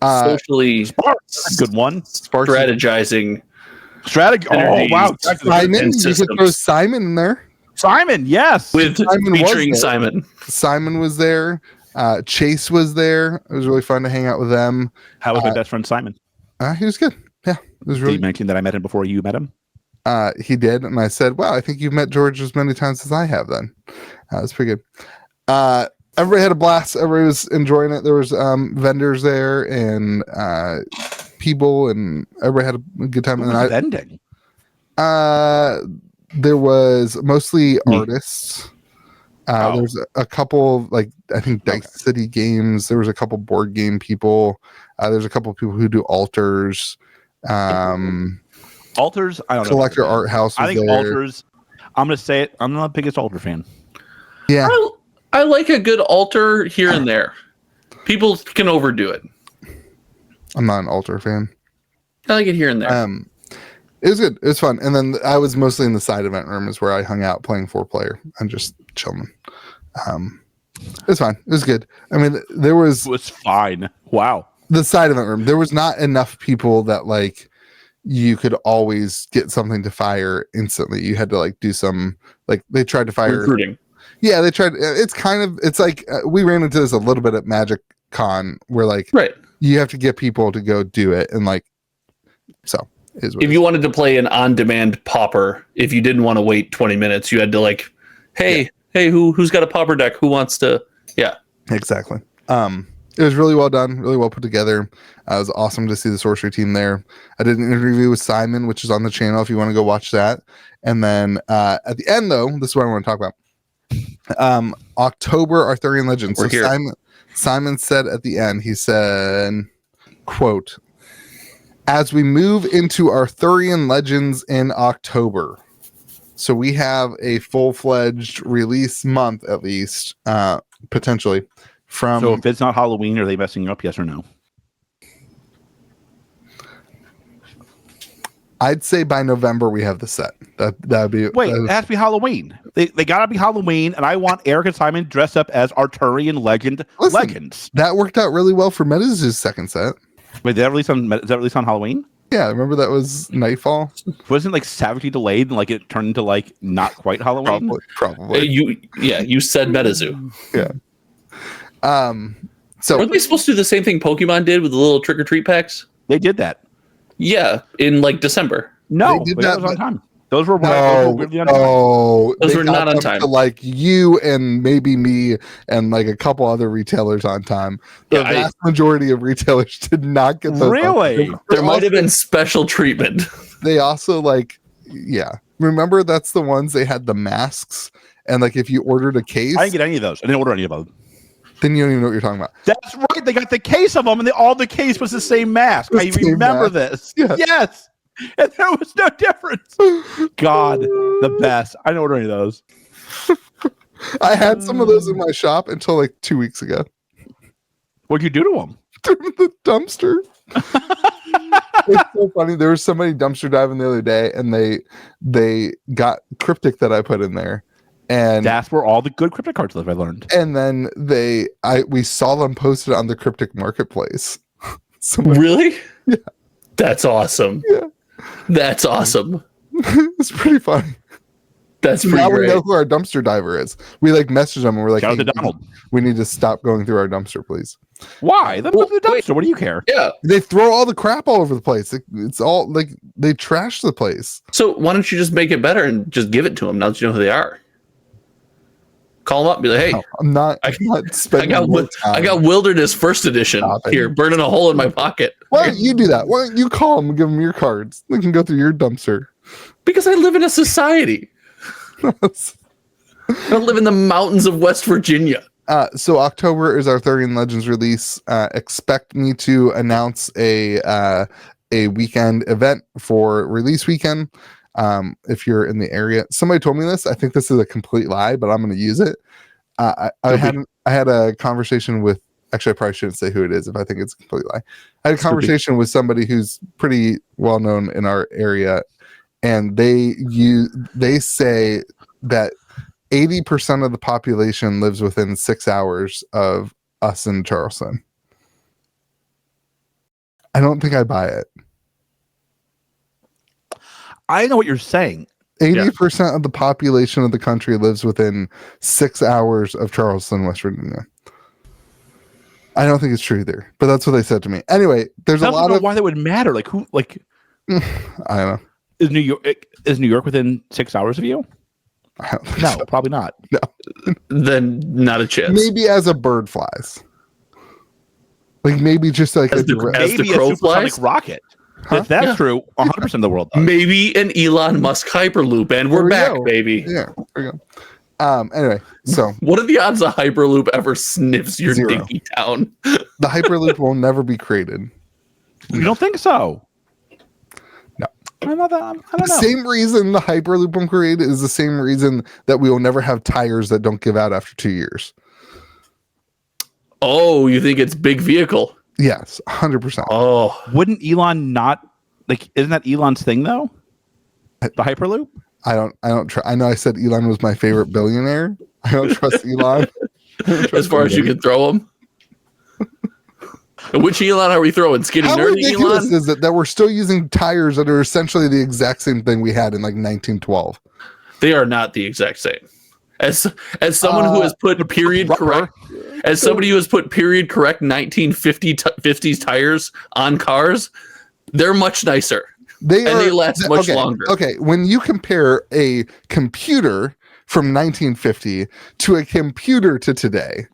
Socially Sparks. Good one. Sparks. Strategizing. Strategy. Oh wow. Simon, you could throw Simon in there. Simon, yes. With Simon featuring Simon. Simon was there. Chase was there. It was really fun to hang out with them. How was my best friend Simon? He was good. Yeah, it was really. Did you mention that I met him before you met him? He did, and I said, "Wow, I think you've met George as many times as I have." Then that's pretty good. Everybody had a blast. Everybody was enjoying it. There was vendors there and people, and everybody had a good time. What was vending? There was mostly artists. There's a couple, like I think Dice City Games. There was a couple board game people. There's a couple people who do altars. Altars, I don't know. Collector Art House. I think there. altars. I'm gonna say it. I'm not the biggest altar fan. Yeah, I like a good altar here and there. People can overdo it. I'm not an altar fan. I like it here and there. It was good. It was fun. And then I was mostly in the side event room is where I hung out playing 4-player and just chilling. It was fine. It was good. I mean, it was fine. Wow. The side event room. There was not enough people that like you could always get something to fire instantly. You had to like do some, like they tried to fire recruiting. Yeah, they tried. It's like we ran into this a little bit at Magic Con where like you have to get people to go do it. And like, so. If you wanted to play an on-demand pauper, if you didn't want to wait 20 minutes, you had to like, hey, who's got a pauper deck? Who wants to? Yeah, exactly. It was really well done, really well put together. It was awesome to see the sorcery team there. I did an interview with Simon, which is on the channel if you want to go watch that. And then at the end, though, this is what I want to talk about. October Arthurian Legends. We're here. Simon said at the end, he said, quote, as we move into Arthurian Legends in October. So we have a full-fledged release month, at least, potentially. So if it's not Halloween, are they messing up, yes or no? I'd say by November we have the set. That'd be... Wait, it has to be Halloween. They got to be Halloween, and I want Eric and Simon dressed up as Arthurian Legends. That worked out really well for Meta's second set. Wait, is that released on Halloween? Yeah, remember that was Nightfall? Wasn't it like savagely delayed and like it turned into like not quite Halloween? Probably. You said MetaZoo. Yeah. So weren't they supposed to do the same thing Pokemon did with the little trick or treat packs? They did that. Yeah, in like December. No, they did that was on time. Those were weirdly on time. Those were not on time. To like you and maybe me and like a couple other retailers on time. The vast majority of retailers did not get those. Really? There might have been special treatment. They also remember that's the ones they had the masks and like if you ordered a case. I didn't get any of those. I didn't order any of them. Then you don't even know what you're talking about. That's right. They got the case of them, and all the case was the same mask. I remember this. Yeah. Yes, and there was no difference. God, the best. I didn't order any of those. I had some of those in my shop until like 2 weeks ago. What'd you do to them? Threw them in the dumpster. It's so funny. There was somebody dumpster diving the other day, and they got cryptic that I put in there. And that's where all the good cryptic cards live, I learned. And then we saw them posted on the cryptic marketplace. Really? Yeah. That's awesome. Yeah. That's awesome. It's pretty funny. That's pretty now great. We know who our dumpster diver is. We like message them and we're like, shout out to Donald. We need to stop going through our dumpster, please. Why? Let them go through the dumpster. What do you care? Yeah. They throw all the crap all over the place. It's all like they trash the place. So why don't you just make it better and just give it to them now that you know who they are? Call them up and be like, hey, no, I'm not spending I got Wilderness First Edition here, burning a hole in my pocket. Why don't you do that? Why don't you call them and give them your cards? They can go through your dumpster. Because I live in a society. I don't live in the mountains of West Virginia. So October is Arthurian Legends release. Expect me to announce a weekend event for release weekend. If you're in the area, somebody told me this. I think this is a complete lie, but I'm going to use it. I had a conversation with. Actually, I probably shouldn't say who it is if I think it's a complete lie. I had a conversation with somebody who's pretty well known in our area, and they say that 80% of the population lives within 6 hours of us in Charleston. I don't think I buy it. I know what you're saying. 80% of the population of the country lives within 6 hours of Charleston, West Virginia. I don't think it's true either, but that's what they said to me. Anyway, there's a lot of why that would matter. Like who? Like I don't know. Is New York within 6 hours of you? No, probably not. No. Then not a chance. Maybe as a bird flies. Like maybe just like as the crow flies, rocket. Huh? If that's true, 100% of the world does. Maybe an Elon Musk Hyperloop, and we're back, baby. Yeah, there we Anyway, so What are the odds a Hyperloop ever sniffs your 0. dinky town? the Hyperloop will never be created. You don't think so? No. I don't know. The same reason the Hyperloop won't create is the same reason that we will never have tires that don't give out after 2 years. Oh, you think it's big vehicle? Yes, 100%. Oh, Wouldn't Elon not isn't that Elon's thing though? The Hyperloop? I don't I know I said Elon was my favorite billionaire. I don't trust Elon. as far as you can throw them. Which Elon are we throwing? Skinny How nerdy ridiculous Elon? is it that we're still using tires that are essentially the exact same thing we had in like 1912? They are not the exact same. As someone who has put period correct, as somebody who has put period correct 1950s tires on cars, they're much nicer. They last much longer. Okay, when you compare a computer from 1950 to a computer to today,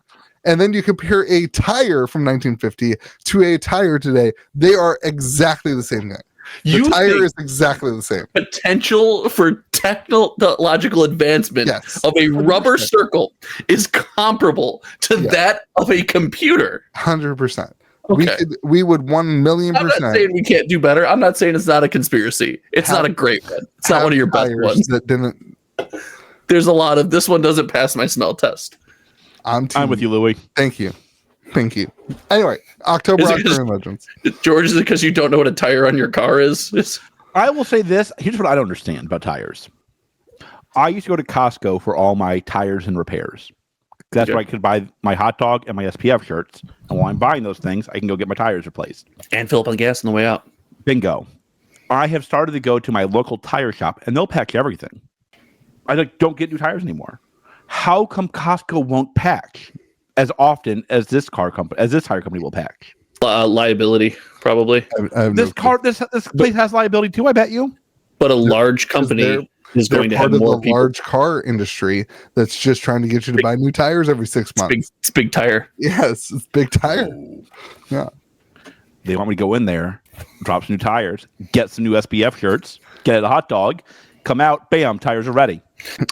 and then you compare a tire from 1950 to a tire today, they are exactly the same thing. The tire is exactly the same. Potential for technological advancement of a rubber circle is comparable to that of a computer. 100%. Okay. We would 1,000,000%. I'm not saying we can't do better. I'm not saying it's not a conspiracy. It's not a great one. It's not one of your best ones. That didn't. There's a lot of this one doesn't pass my smell test. I'm with you, Louis. Thank you. Anyway, October Arthurian Legends. George, is it because you don't know what a tire on your car is? I will say this. Here's what I don't understand about tires. I used to go to Costco for all my tires and repairs. That's where I could buy my hot dog and my SPF shirts. And while I'm buying those things, I can go get my tires replaced. And fill up on gas on the way out. Bingo. I have started to go to my local tire shop, and they'll patch everything. I don't get new tires anymore. How come Costco won't patch as often as this tire company will patch? Liability, probably. This place has liability too, I bet you. But a large company is going to have more people. Large car industry that's just trying to get you to buy new tires every 6 months. It's big tire. Yes, it's big tire. Yeah. They want me to go in there, drop some new tires, get some new SPF shirts, get a hot dog, come out, bam, tires are ready.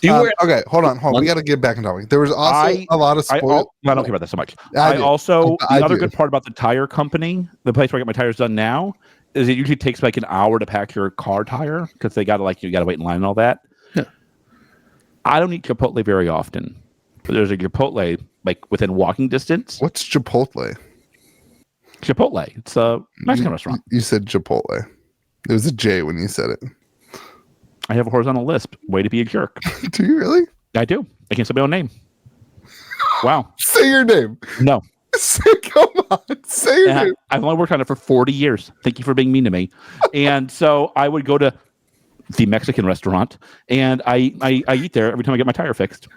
Okay, hold on. We got to get back on topic. There was also a lot of spoilers. I don't care about that so much. The other good part about the tire company, the place where I get my tires done now, is it usually takes like an hour to pack your car tire because they got to you got to wait in line and all that. Yeah. I don't eat Chipotle very often, but there's a Chipotle like within walking distance. What's Chipotle? Chipotle. It's a Mexican restaurant. You said Chipotle. There was a J when you said it. I have a horizontal lisp. Way to be a jerk. Do you really? I do. I can't say my own name. Wow. Say your name. No. Come on. Say your name. I've only worked on it for 40 years. Thank you for being mean to me. And so I would go to the Mexican restaurant, and I eat there every time I get my tire fixed.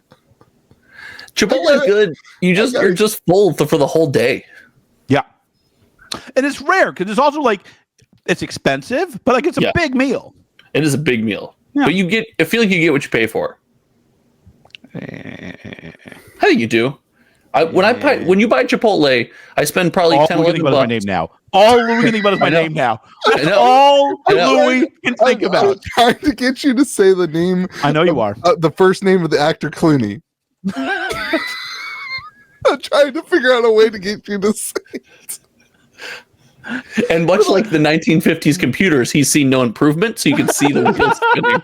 Chipotle is good. You're just full for the whole day. Yeah. And it's rare because it's also it's expensive, but it's a big meal. It is a big meal. Yeah. But I feel like you get what you pay for. I think you do. When you buy Chipotle, I spend probably all 10 Louis $11 my name now. All Louis can think about is my name now. That's all Louis can think about. I'm trying to get you to say the name. I know you are. The first name of the actor Clooney. I'm trying to figure out a way to get you to say it. And much like the 1950s computers, he's seen no improvement, so you can see the wheels spinning.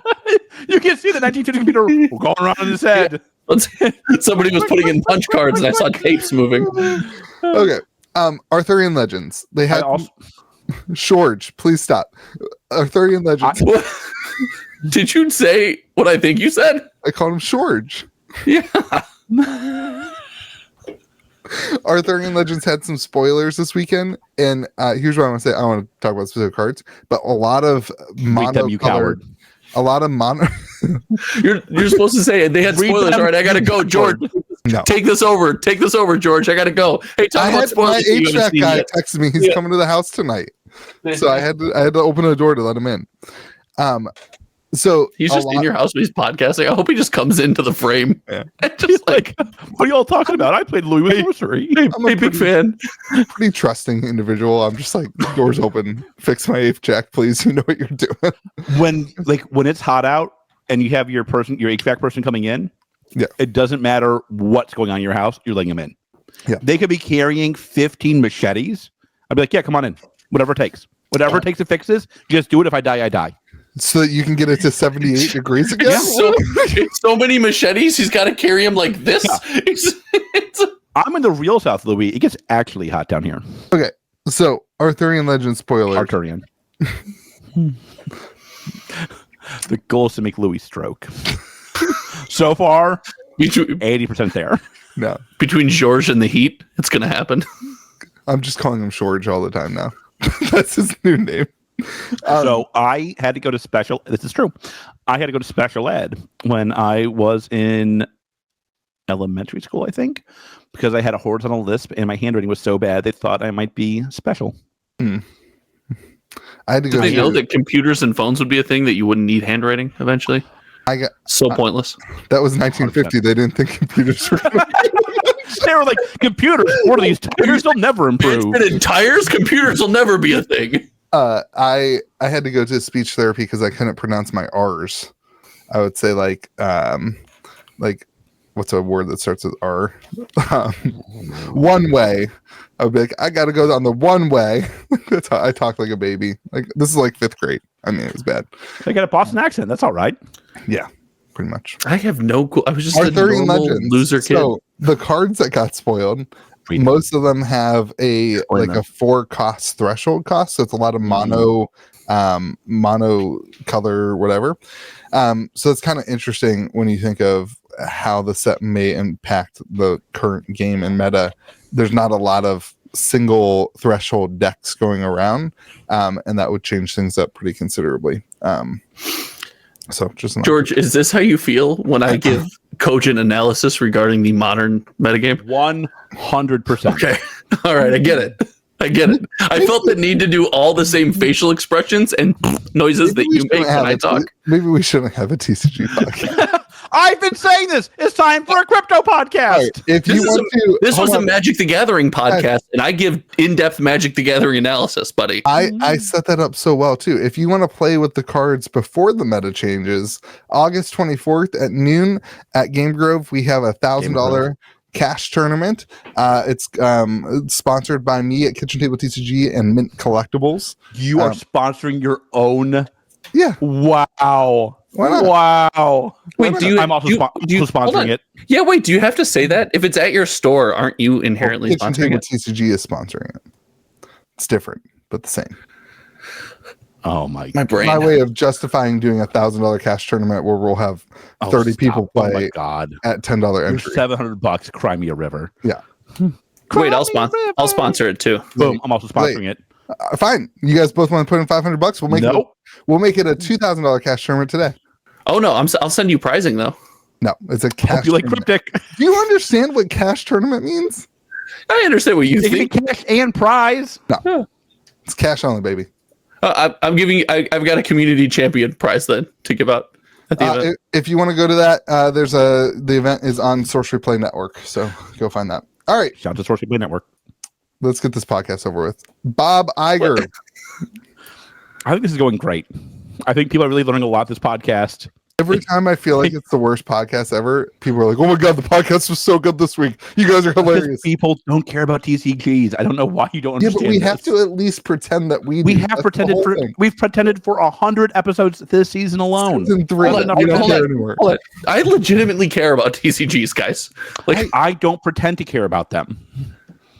You can see the 1950s computer going around in his head. Somebody was putting in punch cards, and I saw tapes moving. Okay. Arthurian Legends. They had George, please stop. Arthurian Legends. Did you say what I think you said? I called him George. Yeah. Arthurian Legends had some spoilers this weekend, and here's what I want to say. I don't want to talk about specific cards, but a lot of mono. You're supposed to say they had spoilers. All right, I gotta go, George. No. Take this over, George. I gotta go. Hey, talk about spoilers. My HVAC guy texted me. He's coming to the house tonight, so I had to open the door to let him in. So he's just in your house when he's podcasting. I hope he just comes into the frame. Yeah. Just what are you all talking about? I played Louis with Sorcery. I'm a big fan. Pretty trusting individual. I'm just doors open. Fix my HVAC, please. You know what you're doing. When it's hot out and you have your HVAC person coming in, Yeah. It doesn't matter what's going on in your house. You're letting them in. Yeah. They could be carrying 15 machetes. I'd be like, yeah, come on in. Whatever it takes. Whatever it takes to fix this. Just do it. If I die, I die. So that you can get it to 78 degrees again? Yeah, so many machetes, he's got to carry them like this. Yeah. I'm in the real South, Louis. It gets actually hot down here. Okay, so Arthurian Legends spoilers. Arthurian. The goal is to make Louis stroke. So far, 80% there. No, between George and the Heat, it's going to happen. I'm just calling him George all the time now. That's his new name. So I had to go to special. This is true. I had to go to special ed when I was in elementary school, I think, because I had a horizontal lisp and my handwriting was so bad they thought I might be special. I had to go. Did they know that computers and phones would be a thing that you wouldn't need handwriting eventually? So pointless. That was 1950. 100%. They didn't think computers were. They were like, computers. What are these tires? They'll never improve. In tires, computers will never be a thing. I had to go to speech therapy because I couldn't pronounce my R's. I would say like what's a word that starts with R? One way. I would be like, I got to go on the one way. That's how I talk like a baby. Like this is like 5th grade. I mean, it was bad. They got a Boston accent. That's all right. Yeah, pretty much. I have no clue. I was just Arthurian a normal Legends. loser kid. So the cards that got spoiled, most of them have a 4 cost threshold cost. So it's a lot of mono color, whatever. So it's kind of interesting when you think of how the set may impact the current game and meta. There's not a lot of single threshold decks going around, and that would change things up pretty considerably. So just George, is this how you feel when I give cogent analysis regarding the modern metagame? 100%. Okay. All right. I get it. I felt the need to do all the same facial expressions and noises that you make when I talk. Maybe we shouldn't have a TCG podcast. I've been saying this. It's time for a crypto podcast. Right. If you want to, this was a Magic the Gathering podcast, and I give in-depth Magic the Gathering analysis, buddy. I set that up so well too. If you want to play with the cards before the meta changes, August 24th at noon at Game Grove, we have $1,000 cash tournament. It's sponsored by me at KitchenTableTCG and Mint Collectibles. You are sponsoring your own. Yeah. Wow. Why not? Wow. Wait, I'm also sponsoring it. Yeah, wait, do you have to say that? If it's at your store, aren't you inherently sponsoring it? TCG is sponsoring it. It's different, but the same. Oh my brain. My way of justifying doing $1,000 cash tournament where we'll have 30 people play at $10 entry. $700. Cry me a river. Yeah. Wait, I'll sponsor it too. Boom. I'm also sponsoring it. Fine. You guys both want to put in $500? We'll make it a $2,000 cash tournament today. Oh no, I'll send you pricing though. No, it's a cash. You like tournament. cryptic? Do you understand what cash tournament means? I understand what you think. Cash and prize. No, yeah. It's cash only, baby. I'm giving. I've got a community champion prize then to give out at the event. If you want to go to that, the event is on Sorcery Play Network, so go find that. All right, shout out to Sorcery Play Network. Let's get this podcast over with. Bob Iger. I think this is going great. I think people are really learning a lot this podcast. Every time I feel like it's the worst podcast ever, people are like, "Oh my god, the podcast was so good this week. You guys are hilarious." People don't care about TCGs. I don't know why you don't understand. Yeah, but we have to at least pretend that we. We have pretended for. We've pretended for 100 episodes this season alone. Season 3. Hold on. I legitimately care about TCGs, guys. Like I don't pretend to care about them.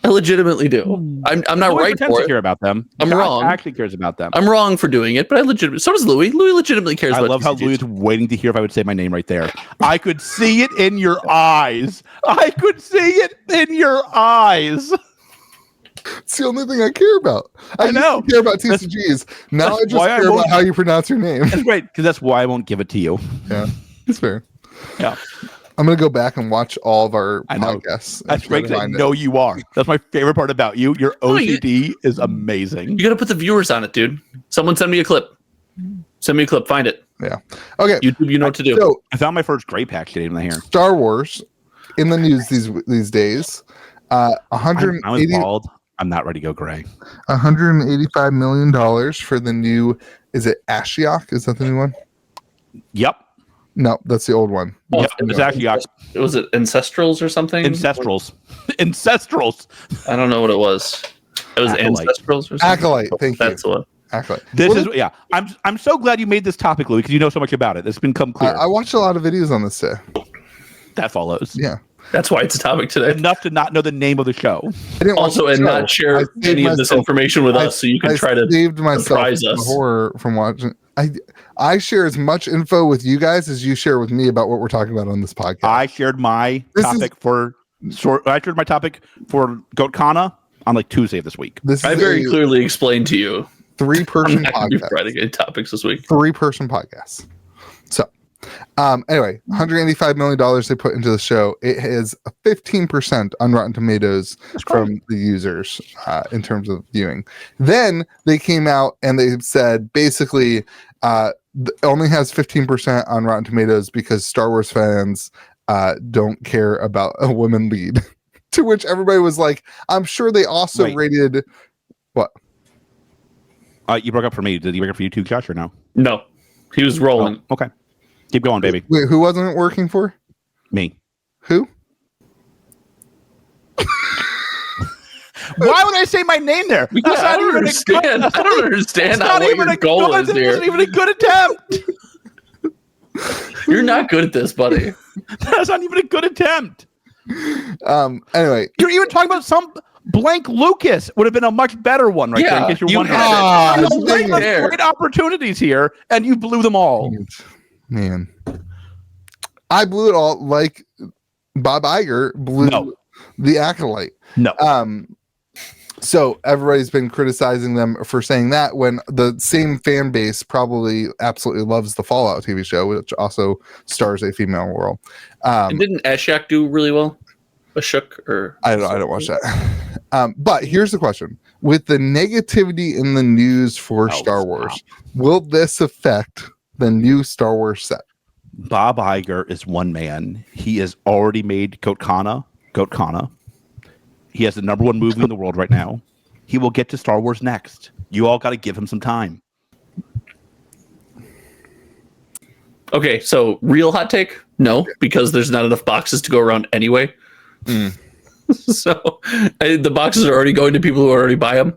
I legitimately do. I'm not right for it. To care about them. I'm wrong. Actually cares about them. I'm wrong for doing it, but I legitimately. So does Louis. Louis legitimately cares. I about love TCGs. how Louis is waiting to hear if I would say my name right there. I could see it in your eyes. I could see it in your eyes. It's the only thing I care about. I know. Care about TCGs. Now I just care about how you pronounce your name. That's great because that's why I won't give it to you. Yeah, it's fair. Yeah. I'm going to go back and watch all of our podcasts. That's great because I know you are. That's my favorite part about you. Your OCD is amazing. You got to put the viewers on it, dude. Someone send me a clip. Send me a clip. Find it. Yeah. Okay. YouTube, you know what to do. So, I found my first gray pack today in the hair. Star Wars in the news these days. 180. I was bald. I'm not ready to go gray. $185 million for the new. Is it Ashiok? Is that the new one? Yep. No, that's the old one. Oh, Yep, it's actually was it Ancestrals or something? Ancestrals. Ancestrals. I don't know what it was. It was Acolyte. Ancestrals or something. Acolyte. Thank you. That's the one. Acolyte. This is yeah. I'm so glad you made this topic, Louis, because you know so much about it. It's become clear. I watched a lot of videos on this today. That follows. Yeah. That's why it's a topic today. Enough to not know the name of the show. I didn't watch Also, the and show. not share I saved any of this myself- information with us, so you can I try to saved myself surprise the us. horror from watching. I share as much info with you guys as you share with me about what we're talking about on this podcast. I shared my topic for GoatCana on like Tuesday of this week. This is I very clearly explained to you. I'm three-person not going to be podcast. writing any topics this week. 3-person podcast. So, anyway, $185 million they put into the show. It has a 15% on Rotten Tomatoes from the users in terms of viewing. Then they came out and they said basically only has 15% on Rotten Tomatoes because Star Wars fans don't care about a woman lead. To which everybody was like, I'm sure they also rated what? You broke up for me. Did he break up for you too, Josh, or no? No, he was rolling. Oh, okay. Keep going, baby. Wait, who wasn't it working for? Me. Who? Why would I say my name there? Because I don't understand. I don't understand what your goal is It here. wasn't even a good attempt. You're not good at this, buddy. That's not even a good attempt. Anyway, You're even talking about some blank Lucas would have been a much better one right there. In case you're you wondering. had it. There's Right there. great opportunities here, and you blew them all. man, I blew it all like Bob Iger blew the Acolyte. No. So everybody's been criticizing them for saying that when the same fan base probably absolutely loves the Fallout TV show, which also stars a female world. And didn't Ashok do really well? Ashok or I don't watch that. But here's the question: with the negativity in the news for Star Wars, will this affect the new Star Wars set? Bob Iger is one man. He has already made GoatCana. He has the #1 movie in the world right now. He will get to Star Wars next. You all got to give him some time. Okay, so real hot take? No, because there's not enough boxes to go around anyway. So the boxes are already going to people who already buy them.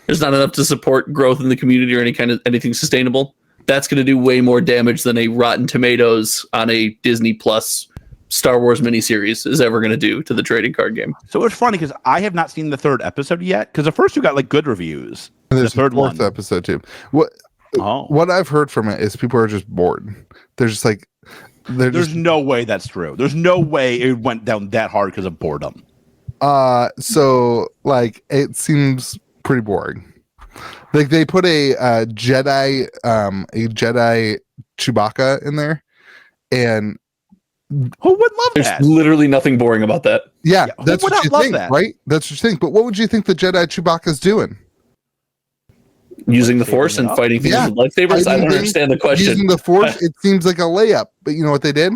There's not enough to support growth in the community or anything sustainable. That's going to do way more damage than a Rotten Tomatoes on a Disney Plus Star Wars miniseries is ever going to do to the trading card game. So it's funny because I have not seen the 3rd episode yet because the first 2 got like good reviews. And there's the 3rd a 4th one. episode too. What I've heard from it is people are just bored. They're just like, There's no way that's true. There's no way it went down that hard because of boredom. So like it seems pretty boring. Like they put a Jedi Chewbacca in there, and who would love There's that? literally nothing boring about that. yeah, who that's would what not you love think, that? right? That's what you think. But what would you think the Jedi Chewbacca's doing? Using the Force and fighting things with lightsabers? I don't understand the question. Using the Force, it seems like a layup. But you know what they did?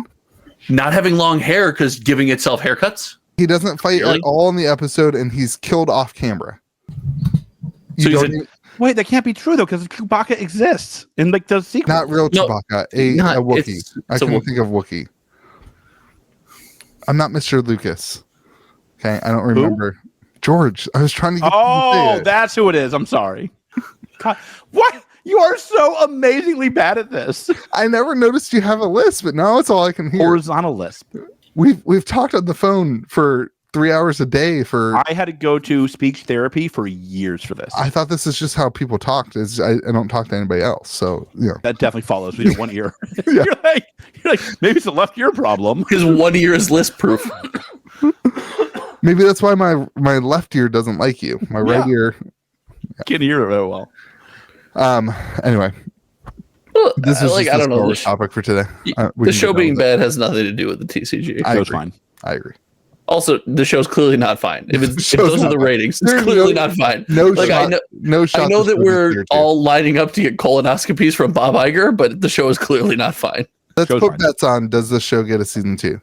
Not having long hair because giving itself haircuts? He doesn't fight Really? at all in the episode, and he's killed off camera. So he's Wait, that can't be true though because Chewbacca exists in like the sequel. not real No, Chewbacca, a Wookiee. I couldn't think of Wookiee. I'm not Mr. Lucas. Okay, I don't remember. George. I was trying to get Oh, that's who it is. I'm sorry. God, what? You are so amazingly bad at this. I never noticed you have a list, but now it's all I can hear. Horizontal lisp. We've talked on the phone for 3 hours a day for. I had to go to speech therapy for years for this. I thought this is just how people talked. I don't talk to anybody else, so you know. That definitely follows me to one ear. you're like, maybe it's a left ear problem. Because 1 ear is list proof. Maybe that's why my left ear doesn't like you. My right ear. Can't hear it very well. Anyway, Well, this is like, just I don't know. the topic for today. The show being bad has nothing to do with the TCG. I Show's agree. fine. I agree. Also, the show's clearly not fine. If Show's those are not the fine. ratings, it's There's clearly not fine. No Like, shot. No shot. I know to that show this we're year, too. all lining up to get colonoscopies from Bob Iger, but the show is clearly not fine. Let's Show's put fine. bets on. Does the show get a season 2?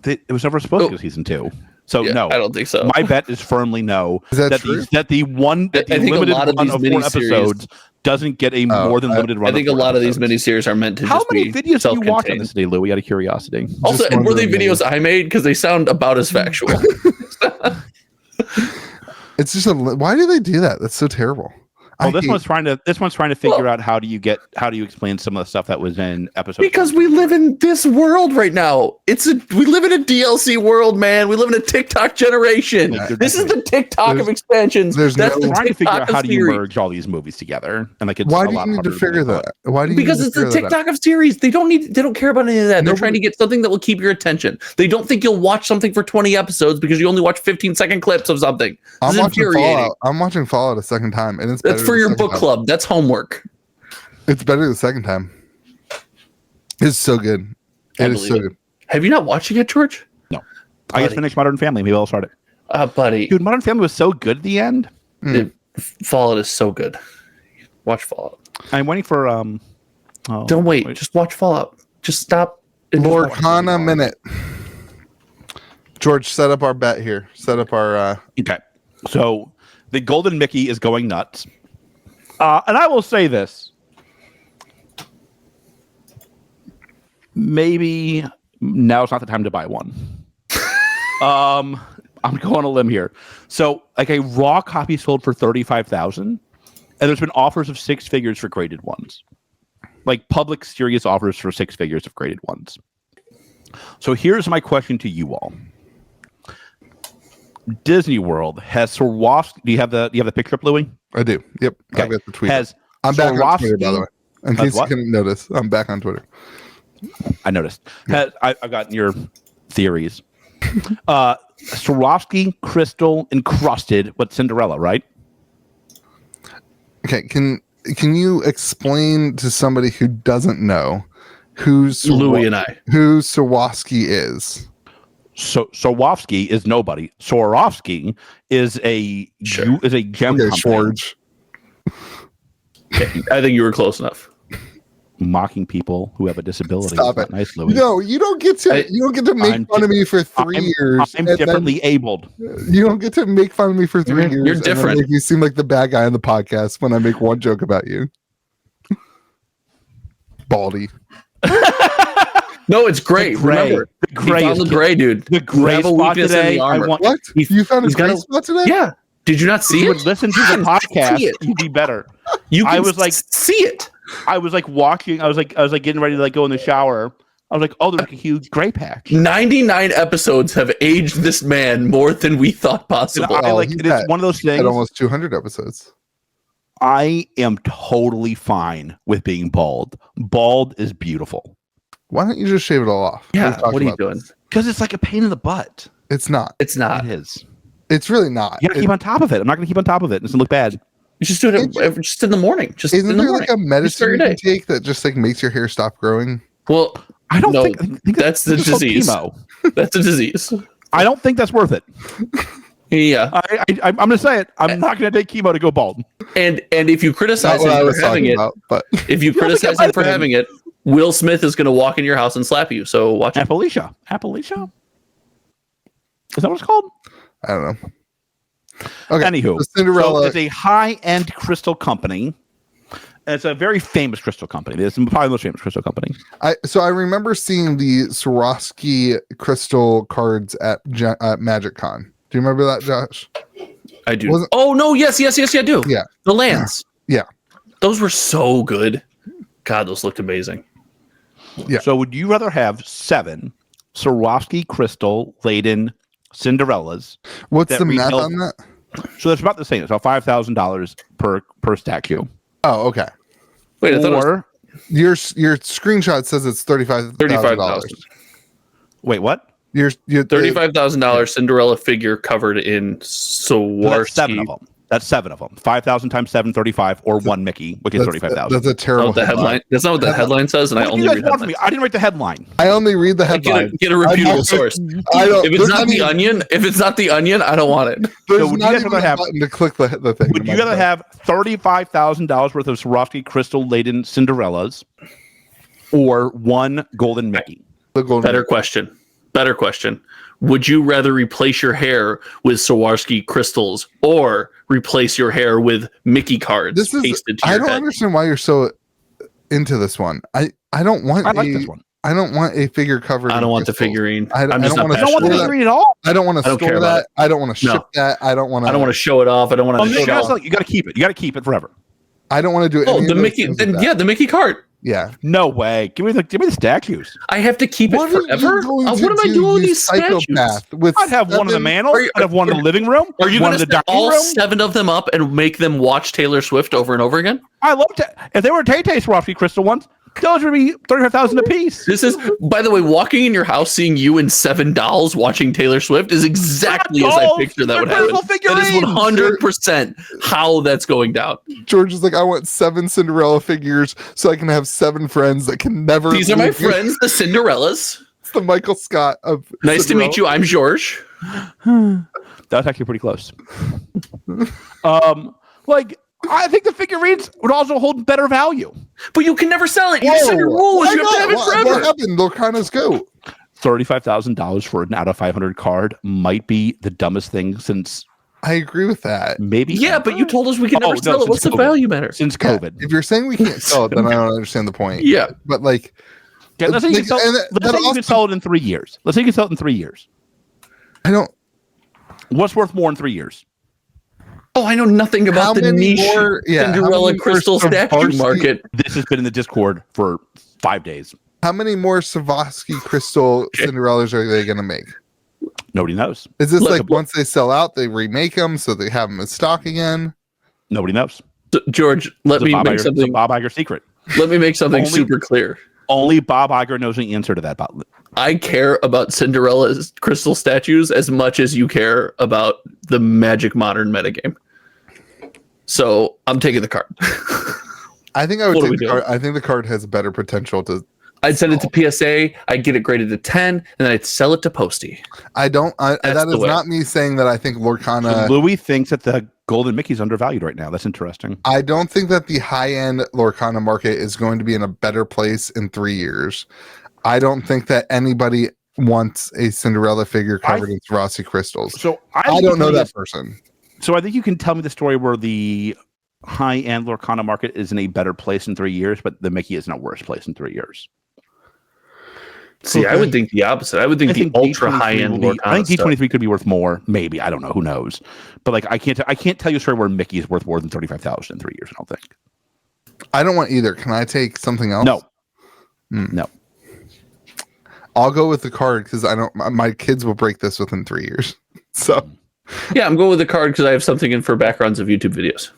It was never supposed to go season 2. So no, I don't think so. My bet is firmly no. Is that true? The limited run of 4 episodes doesn't get a more than limited run. I think a lot of these miniseries are meant to. How just many be videos do you watch on this today, Louis? Out of curiosity. Also, and were they videos I made? Because they sound about as factual. It's just why do they do that? That's so terrible. Well, this one's trying to figure out how do you explain some of the stuff that was in episode. Because we live in this world right now. We live in a DLC world, man. We live in a TikTok generation. This is the TikTok of expansions. That's the trying to figure out how do you merge all these movies together, and like why do you need to figure that? Why do you? Because it's the TikTok of series. They don't care about any of that. They're trying to get something that will keep your attention. They don't think you'll watch something for 20 episodes because you only watch 15-second clips of something. I'm watching Fallout a second time, and it's better. For your book club, that's homework. It's better the second time. It's so good. It is so good. Have you not watched it yet, George? No. I just finished Modern Family. Maybe I'll start it. Buddy. Dude, Modern Family was so good at the end. Fallout is so good. Watch Fallout. I'm waiting for don't wait. Just watch Fallout. Just stop. Lorana minute. George, set up our bet here. Set up our Okay. So the Golden Mickey is going nuts. And I will say this. Maybe now's not the time to buy one. I'm going on a limb here. So, like a raw copy sold for $35,000, and there's been offers of 6 figures for graded ones. Like public serious offers for 6 figures of graded ones. So here's my question to you all. Disney World has Swarovski. Do you have the picture up, Louis? I do. Yep. Okay. I've got the tweet. I'm back on Twitter, by the way. In case you couldn't notice, I'm back on Twitter. I noticed. I've gotten your theories. Swarovski crystal encrusted with Cinderella, right? Okay. Can you explain to somebody who doesn't know who Louis and I who Swarovski is? So Swarovski is nobody. Swarovski is a gem company. George. I think you were close enough. Mocking people who have a disability. Stop it. Nice, Louis. No, you don't get to make fun of me for 3 years. I'm differently abled. You don't get to make fun of me for 3 years. You're different. Make you seem like the bad guy on the podcast when I make one joke about you. Baldy. No, it's gray. Remember, the gray found the gray, dude. The gray spot today. What? You found a gray spot today? Yeah. Did you not see you it? Would listen to the podcast, you'd be better. I was like, see it. I was like walking. I was like getting ready to like go in the shower. I was like, oh, there's like a huge gray patch. 99 episodes have aged this man more than we thought possible. It's one of those things. At almost 200 episodes. I am totally fine with being bald. Bald is beautiful. Why don't you just shave it all off? Yeah, what are you doing? Because it's like a pain in the butt. It's not. It's not. It is. It's really not. You gotta keep on top of it. I'm not gonna keep on top of it. It doesn't look bad. You just do it just in the morning. Just isn't in the there morning. like a medicine you can take that just like makes your hair stop growing? Well, I don't think that's the disease. That's a disease. I don't think that's worth it. Yeah, I'm gonna say it. I'm not gonna take chemo to go bald. And if you criticize him for having it, if you criticize him for having it, Will Smith is gonna walk in your house and slap you. So watch it. Appalachia. Is that what it's called? I don't know. Okay. Anywho, so Cinderella is a high-end crystal company. It's a very famous crystal company. It's probably the most famous crystal company. I remember seeing the Swarovski crystal cards at MagicCon. Do you remember that, Josh? I do. Oh no! Yes, I do. Yeah, the lands. Yeah, those were so good. God, those looked amazing. Yeah. So, would you rather have 7 Swarovski crystal laden Cinderellas? What's the math on that? So that's about the same. It's about $5,000 per statue. Oh, okay. Wait, your screenshot says it's $35,000. Wait, what? Your $35,000 Cinderella figure covered in Swarovski. That's 7 of them. 5,000 times 7, 35, or 1 Mickey, which is 35,000. That's a terrible headline. That's not what the headline says, and I only read headlines. I didn't write the headline. I only read the headline. Get a reputable source. If it's not the Onion, I don't want it. There's not even a button to click the thing. Would you rather have $35,000 worth of Swarovski crystal laden Cinderellas, or 1 golden Mickey? Better question. would you rather replace your hair with Swarovski crystals or replace your hair with Mickey cards pasted to your I don't head? understand why you're so into this one. I don't want I like this one. I don't want a figure covered. I don't want the figurine. I don't I don't want the figurine at all. I don't want to store that. I don't want to ship No. that. I don't want to show it off. I don't want to show it off. You got to keep it. You got to keep it forever. I don't want to do it. Oh, the Mickey. Then, yeah, the Mickey card. Yeah. No way. Give me the statues. I have to keep it forever. What am I doing with these statues? I'd have one in the mantle. I'd have one in the living room. Are you going to set all room? 7 of them up and make them watch Taylor Swift over and over again? I love to. If they were Tay-Tay Swarovski crystal ones, those would be $35,000 a piece. This is, by the way, walking in your house, seeing you and 7 dolls watching Taylor Swift is exactly as I picture that would happen. That is 100% how that's going down. George is like, I want 7 Cinderella figures so I can have 7 friends that can never. These are my friends, the Cinderellas. It's the Michael Scott of. Nice to meet you. I'm George. That was actually pretty close. I think the figurines would also hold better value. But you can never sell it. You just said your rules. You have to have it forever. What happened? Lorana's go. $35,000 for an out of 500 card might be the dumbest thing since. I agree with that. Maybe. Yeah, but you told us we can never sell it. What's the value matter? Since COVID. If you're saying we can't sell it, then I don't understand the point. Yeah. But like. Okay, let's say you can sell it in 3 years. Let's say you can sell it in 3 years. I don't. What's worth more in 3 years? Oh, I know nothing about the niche Cinderella crystal statue market. This has been in the Discord for 5 days. How many more Swarovski crystal Cinderellas are they going to make? Nobody knows. Is this like once they sell out, they remake them so they have them in stock again? Nobody knows. George, let me make something. Bob Iger secret. Let me make something super clear. Only Bob Iger knows the answer to that. I care about Cinderella's crystal statues as much as you care about the Magic Modern metagame. So I'm taking the card. I think I would take the card. I think the card has better potential to. I'd send it to PSA. I'd get it graded at 10, and then I'd sell it to Posty. That is not me saying that I think Lorcana. So Louis thinks that the Golden Mickey's undervalued right now. That's interesting. I don't think that the high-end Lorcana market is going to be in a better place in 3 years. I don't think that anybody wants a Cinderella figure covered in Swarovski crystals. So I don't know that person. So I think you can tell me the story where the high-end Lorcana market is in a better place in 3 years, but the Mickey is in a worse place in 3 years. See, I would think the opposite. I would think the ultra high-end Lorcana I think D23 could be worth more. Maybe. I don't know. Who knows? But like, I can't tell you a story where Mickey is worth more than $35,000 in 3 years, I don't think. I don't want either. Can I take something else? No. No. I'll go with the card because my kids will break this within 3 years. So yeah, I'm going with the card because I have something in for backgrounds of YouTube videos.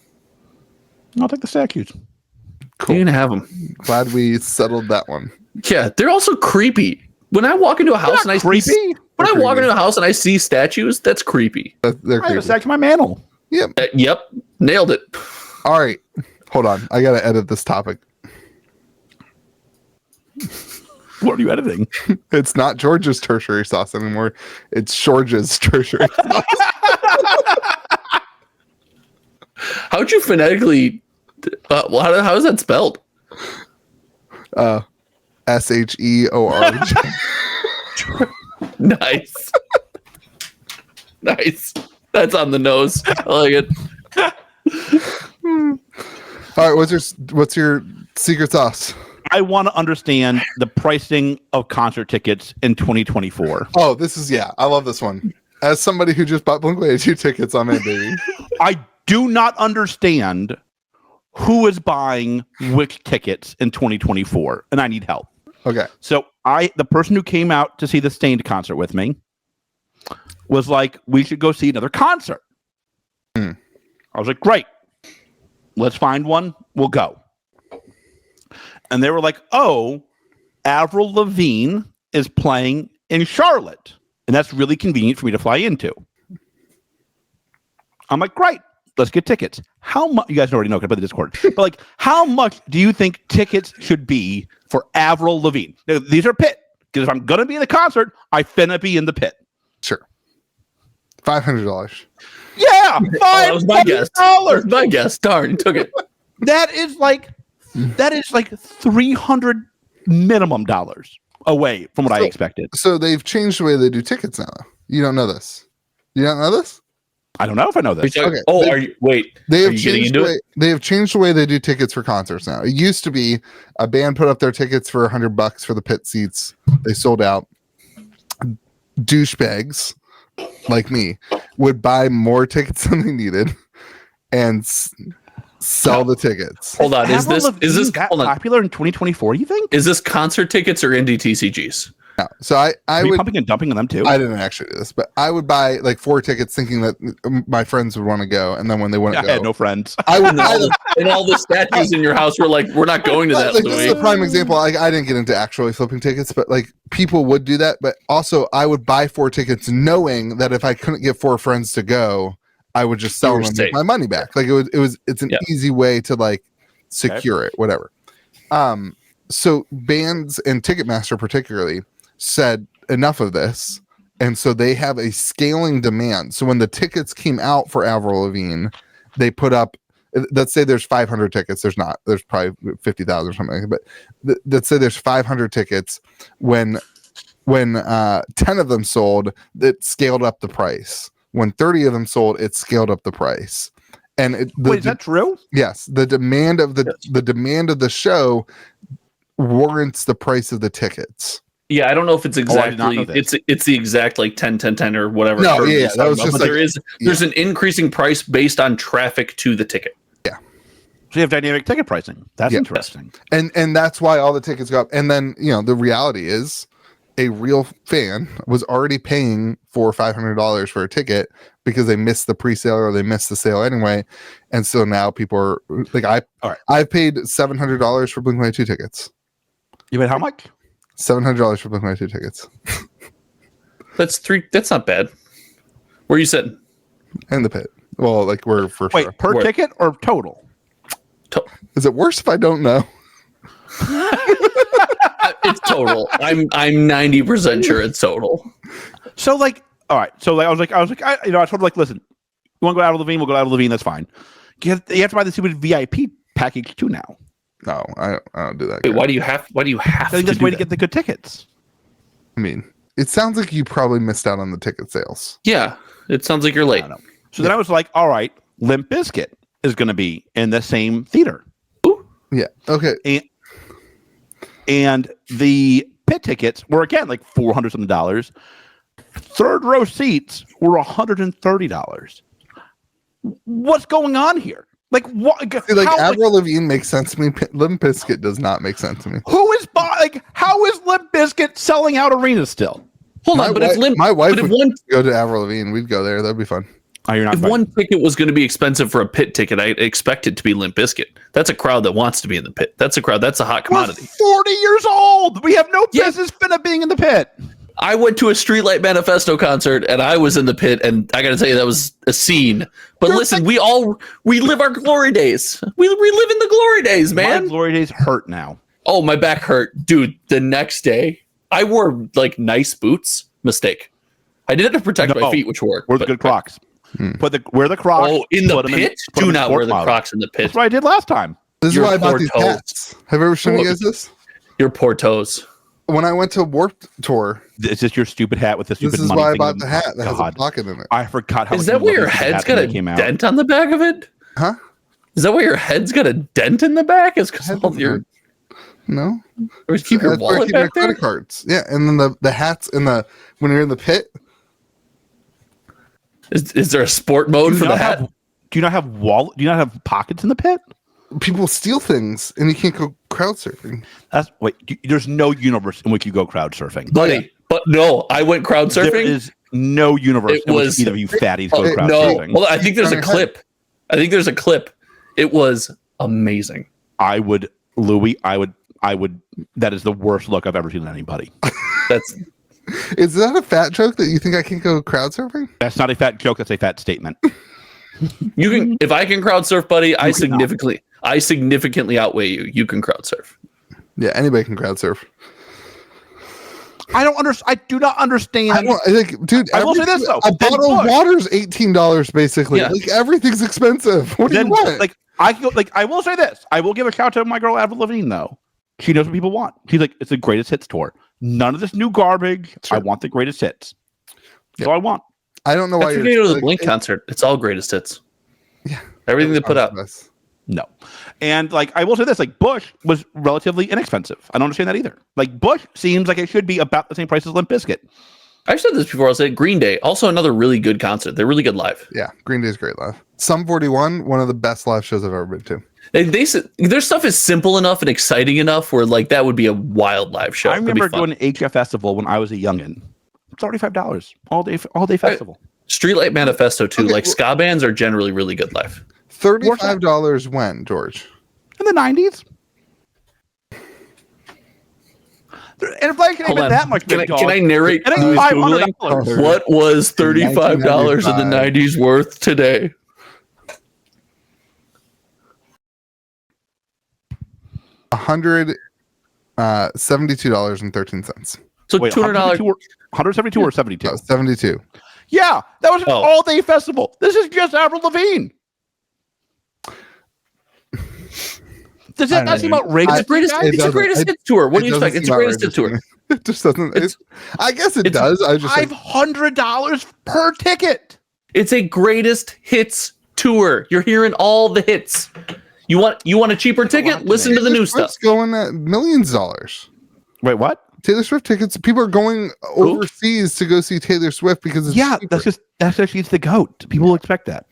I'll take the statues. Cool. You're gonna have them. Glad we settled that one. Yeah, they're also creepy. When I walk into a house and I walk into a house and I see statues, that's creepy. They're creepy. I have a stack in my mantle. Yep. Yep. Nailed it. All right. Hold on. I gotta edit this topic. What are you editing? It's not George's tertiary sauce anymore. It's George's tertiary sauce. How'd you phonetically? How is that spelled? SHEORG. Nice. Nice. That's on the nose. I like it. All right. What's your secret sauce? I want to understand the pricing of concert tickets in 2024. Oh, I love this one. As somebody who just bought Blink-182 tickets, I'm in, baby. I do not understand who is buying which tickets in 2024, and I need help. Okay. So the person who came out to see the Stained concert with me was like, we should go see another concert. I was like, great. Let's find one. We'll go. And they were like, oh, Avril Lavigne is playing in Charlotte. And that's really convenient for me to fly into. I'm like, great. Let's get tickets. How much? You guys already know, because I put the Discord. But like, how much do you think tickets should be for Avril Lavigne? Now, these are pit. Because if I'm going to be in the concert, I finna be in the pit. Sure. $500. Yeah. That was my guess. That was my guess. Darn, you took it. That is like 300 minimum dollars away from what I expected. So they've changed the way they do tickets now. You don't know this. You don't know this? I don't know if I know this. Okay, are you? Wait, They are have you getting changed into the way, it? they have changed the way they do tickets for concerts now. It used to be a band put up their tickets for $100 for the pit seats. They sold out. Douchebags like me would buy more tickets than they needed and sell the tickets. Hold on, is this that hold on? popular in 2024? You think? Is this concert tickets or indie TCGs? No. So I Are you would. pumping and dumping on them too? I didn't actually do this, but I would buy like 4 tickets thinking that my friends would want to go, and then when they wouldn't I go, had no friends. I would buy them. And all the statues in your house were like, we're not going to that, Like, this is a Louis. prime example. Like, I didn't get into actually flipping tickets, but like people would do that. But also, I would buy 4 tickets knowing that if I couldn't get 4 friends to go, I would just sell You them were and safe. make my money back. Like it's an easy way to like secure it, whatever. So bands and Ticketmaster particularly said enough of this, and so they have a scaling demand. So when the tickets came out for Avril Lavigne, they put up, let's say there's 500 tickets. There's probably 50,000 or something, but let's say there's 500 tickets. When 10 of them sold, it scaled up the price. When 30 of them sold, it scaled up the price. And Wait, is that true? yes, the demand of the show warrants the price of the tickets. Yeah, I don't know if it's I did not exactly know this. it's the exact like 10 10 10 or whatever. No, term yeah, he's that was talking just about, but like- there's an increasing price based on traffic to the ticket. So you have dynamic ticket pricing. That's Yeah. interesting. And that's why all the tickets go up. And then the reality is, a real fan was already paying $400 or $500 for a ticket because they missed the pre-sale or they missed the sale anyway. And so now people are like, I've paid $700 for Blink-182 tickets. You paid how much? $700 for Blink-182 tickets. That's not bad. Where are you sitting? In the pit. Well, like we're for Wait, sure. per Where? ticket or total? Is it worse if I don't know? It's total. I'm 90% sure it's total. So like, all right. So like, I was like, I told her like, listen, you want to go out of Levine? We'll go out of Levine. That's fine. You have to buy the stupid VIP package too now. No, I don't do that. Wait, guy. why do you have I think that's the way to get the good tickets. I mean, it sounds like you probably missed out on the ticket sales. Yeah, it sounds like you're I late. don't know. So then I was like, all right, Limp Bizkit is going to be in the same theater. Yeah. Okay. And the pit tickets were again like $400 something. Third row seats were $130. What's going on here? Like what? See, like how, Avril Lavigne makes sense to me. Limp Bizkit does not make sense to me. who is how is Limp Bizkit selling out arenas still? Hold on, but if Limp, my wife but if would one go to Avril Lavigne. We'd go there. That'd be fun. Oh, you're not if one ticket was going to be expensive for a pit ticket, I expect it to be Limp Bizkit. That's a crowd that wants to be in the pit. That's a crowd. That's a hot We're commodity. 40 years old. We have no Yeah. business finna being in the pit. I went to a Streetlight Manifesto concert and I was in the pit, and I got to tell you, that was a scene. But listen, we live our glory days. We live in the glory days, man. My glory days hurt now. Oh, my back hurt, dude. The next day, I wore like nice boots. Mistake. I did it to protect my No. feet, which worked. Wear the but- good Crocs. Wear the Crocs. Oh, in the put 'em pit? put 'em Do in not sport wear the model. Crocs in the pit. That's what I did last time. This is Your why I bought poor these toes. hats. Have I ever shown you guys this? Your poor toes. When I went to Warped Tour, It's just your stupid hat with the stupid this is money why I thing bought on the hat that has a God. pocket in it. I forgot how Is much that I why love your this head's hat got when a it came out. dent on the back of it? Huh? Is that why your head's got a dent in the back? Is because Head all doesn't your hurt. No. or keep your That's where I wallet keep my back there? credit cards. Yeah, and then the hats in the when you're in the pit. Is there a sport mode Do for you the not hat? have- Do you not have wallet? Do you not have pockets in the pit? People steal things, and you can't go crowd surfing. There's no universe in which you go crowd surfing. Buddy, but no, I went crowd There surfing. is no universe It in was- which either of you fatties go crowd No, surfing. well, I think there's a Turn your head. clip. I think there's a clip. It was amazing. I would, Louis. I would. That is the worst look I've ever seen in anybody. That's Is that a fat joke that you think I can't go crowd surfing? That's not a fat joke. That's a fat statement. you can. If I can crowd surf, buddy, I cannot. significantly outweigh you. You can crowd surf. Yeah, anybody can crowd surf. I don't understand. I do not understand. I think, dude. I will say this, though. A Then bottle of look. water's $18 basically. Yeah. Like everything's expensive. What do you Then, want? like, I will say this. I will give a shout out to my girl Avril Lavigne though. She knows what people want. She's like, it's the greatest hits tour. None of this new garbage. Sure. I want the greatest hits. That's all I want. I don't know why After you go to the Blink concert, it's all greatest hits. Yeah, everything they put out. No. And like I will say this, like Bush was relatively inexpensive. I don't understand that either. Like Bush seems like it should be about the same price as Limp Bizkit. I've said this before. I'll say Green Day, also another really good concert. They're really good live. Yeah, Green Day's great live. Sum 41, one of the best live shows I've ever been to. Their stuff is simple enough and exciting enough where like that would be a wild live show. I remember going to HF Festival when I was a youngin'. It's $35 all day festival. Streetlight Manifesto too. Like ska bands are generally really good live. $35 when, George? In the 90s. And if I can even that much, can I narrate? $500. What was $35 in the 90s worth today? $172.13. So wait, $200. 172 or 72? 72. Yeah, that was an all-day festival. This is just Avril Lavigne. Does that not seem outrageous? It's the greatest hits tour. What do you expect? It's the greatest hits tour. It just doesn't. I guess it does. I just $500 per ticket. It's a greatest hits tour. You're hearing all the hits. You want a cheaper ticket? Listen to the new stuff. It's going at millions of dollars. Wait, what? Taylor Swift tickets. People are going overseas to go see Taylor Swift because it's cheaper. that's actually the GOAT. People will expect that.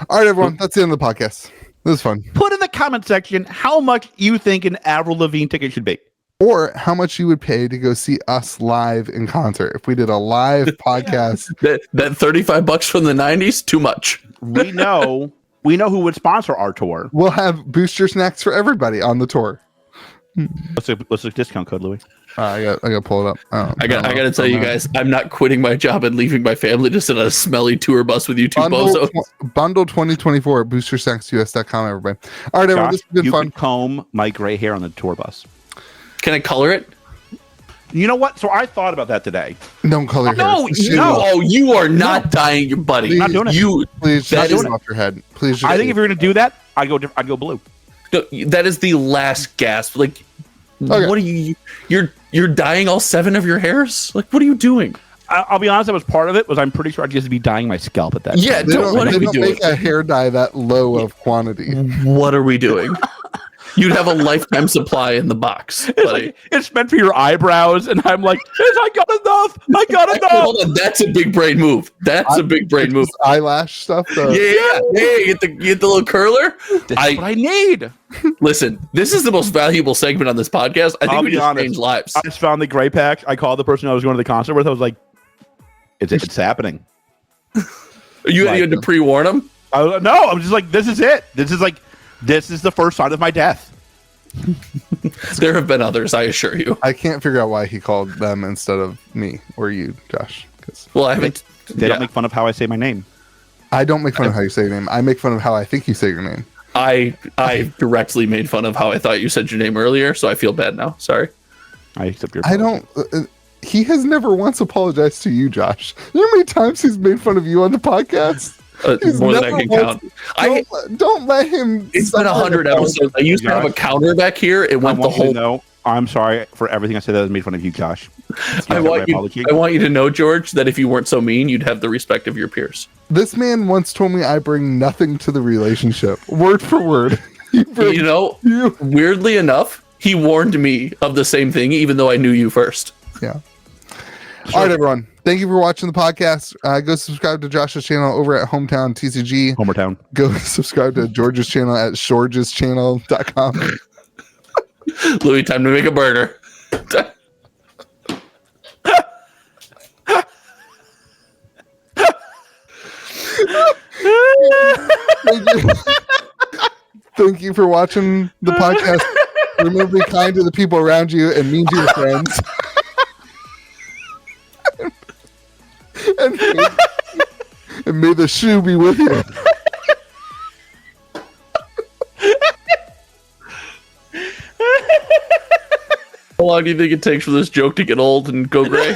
All right, everyone. That's the end of the podcast. This was fun. Put in the comment section how much you think an Avril Lavigne ticket should be. Or how much you would pay to go see us live in concert. If we did a live podcast. That $35 from the 90s, too much. We know who would sponsor our tour. We'll have booster snacks for everybody on the tour. What's the discount code, Louis? I got to pull it up. I got to tell you guys, I'm not quitting my job and leaving my family to sit on a smelly tour bus with you two bozos. Bundle 2024 boostersnacksus.com, everybody. All right, everyone, this has been fun. You can comb my gray hair on the tour bus. Can I color it? You know what? So I thought about that today. Don't color hair. No. Oh, you are not dyeing your buddy. Please, not doing it. Please, that is off your head. Please. I think if you're going to do that, I'd go blue. No, that is the last gasp. Like, okay. What are you? You're dyeing all 7 of your hairs? Like, what are you doing? I'll be honest. That was part of it. Was I'm pretty sure I'd just be dyeing my scalp at that. Yeah. Time. What are we doing? Make a hair dye that low of quantity. What are we doing? You'd have a lifetime supply in the box, buddy. It's meant for your eyebrows, and I'm like, I got enough. Hold on, that's a big brain move. That's a big brain move. Eyelash stuff. Yeah. You get the little curler. That's what I need. Listen, this is the most valuable segment on this podcast. I think we just changed lives. I just found the gray patch. I called the person I was going to the concert with. I was like, it's happening. You had to pre-warn them? No, I'm just like, this is it. This is the first sign of my death. There have been others, I assure you. I can't figure out why he called them instead of me or you, Josh. Well, I haven't. They don't make fun of how I say my name. I don't make fun of how you say your name. I make fun of how I think you say your name. I directly made fun of how I thought you said your name earlier, so I feel bad now. Sorry. I accept your apology. I don't. He has never once apologized to you, Josh. You know how many times he's made fun of you on the podcast? More than I can count. Don't let him. It's been 100 episodes. I used to have a counter back here. It went the whole. No, I'm sorry for everything I said that was made fun of you, Josh. I want you to know, George, that if you weren't so mean, you'd have the respect of your peers. This man once told me I bring nothing to the relationship, word for word. Weirdly enough, he warned me of the same thing, even though I knew you first. Yeah. Sure. All right, everyone. Thank you for watching the podcast. Go subscribe to Josh's channel over at Hometown TCG. Homertown. Go subscribe to George's channel at shorgeschannel.com. Louis, time to make a burger. Thank you for watching the podcast. Remember to be kind to the people around you and mean to your friends. And may the shoe be with you. How long do you think it takes for this joke to get old and go gray?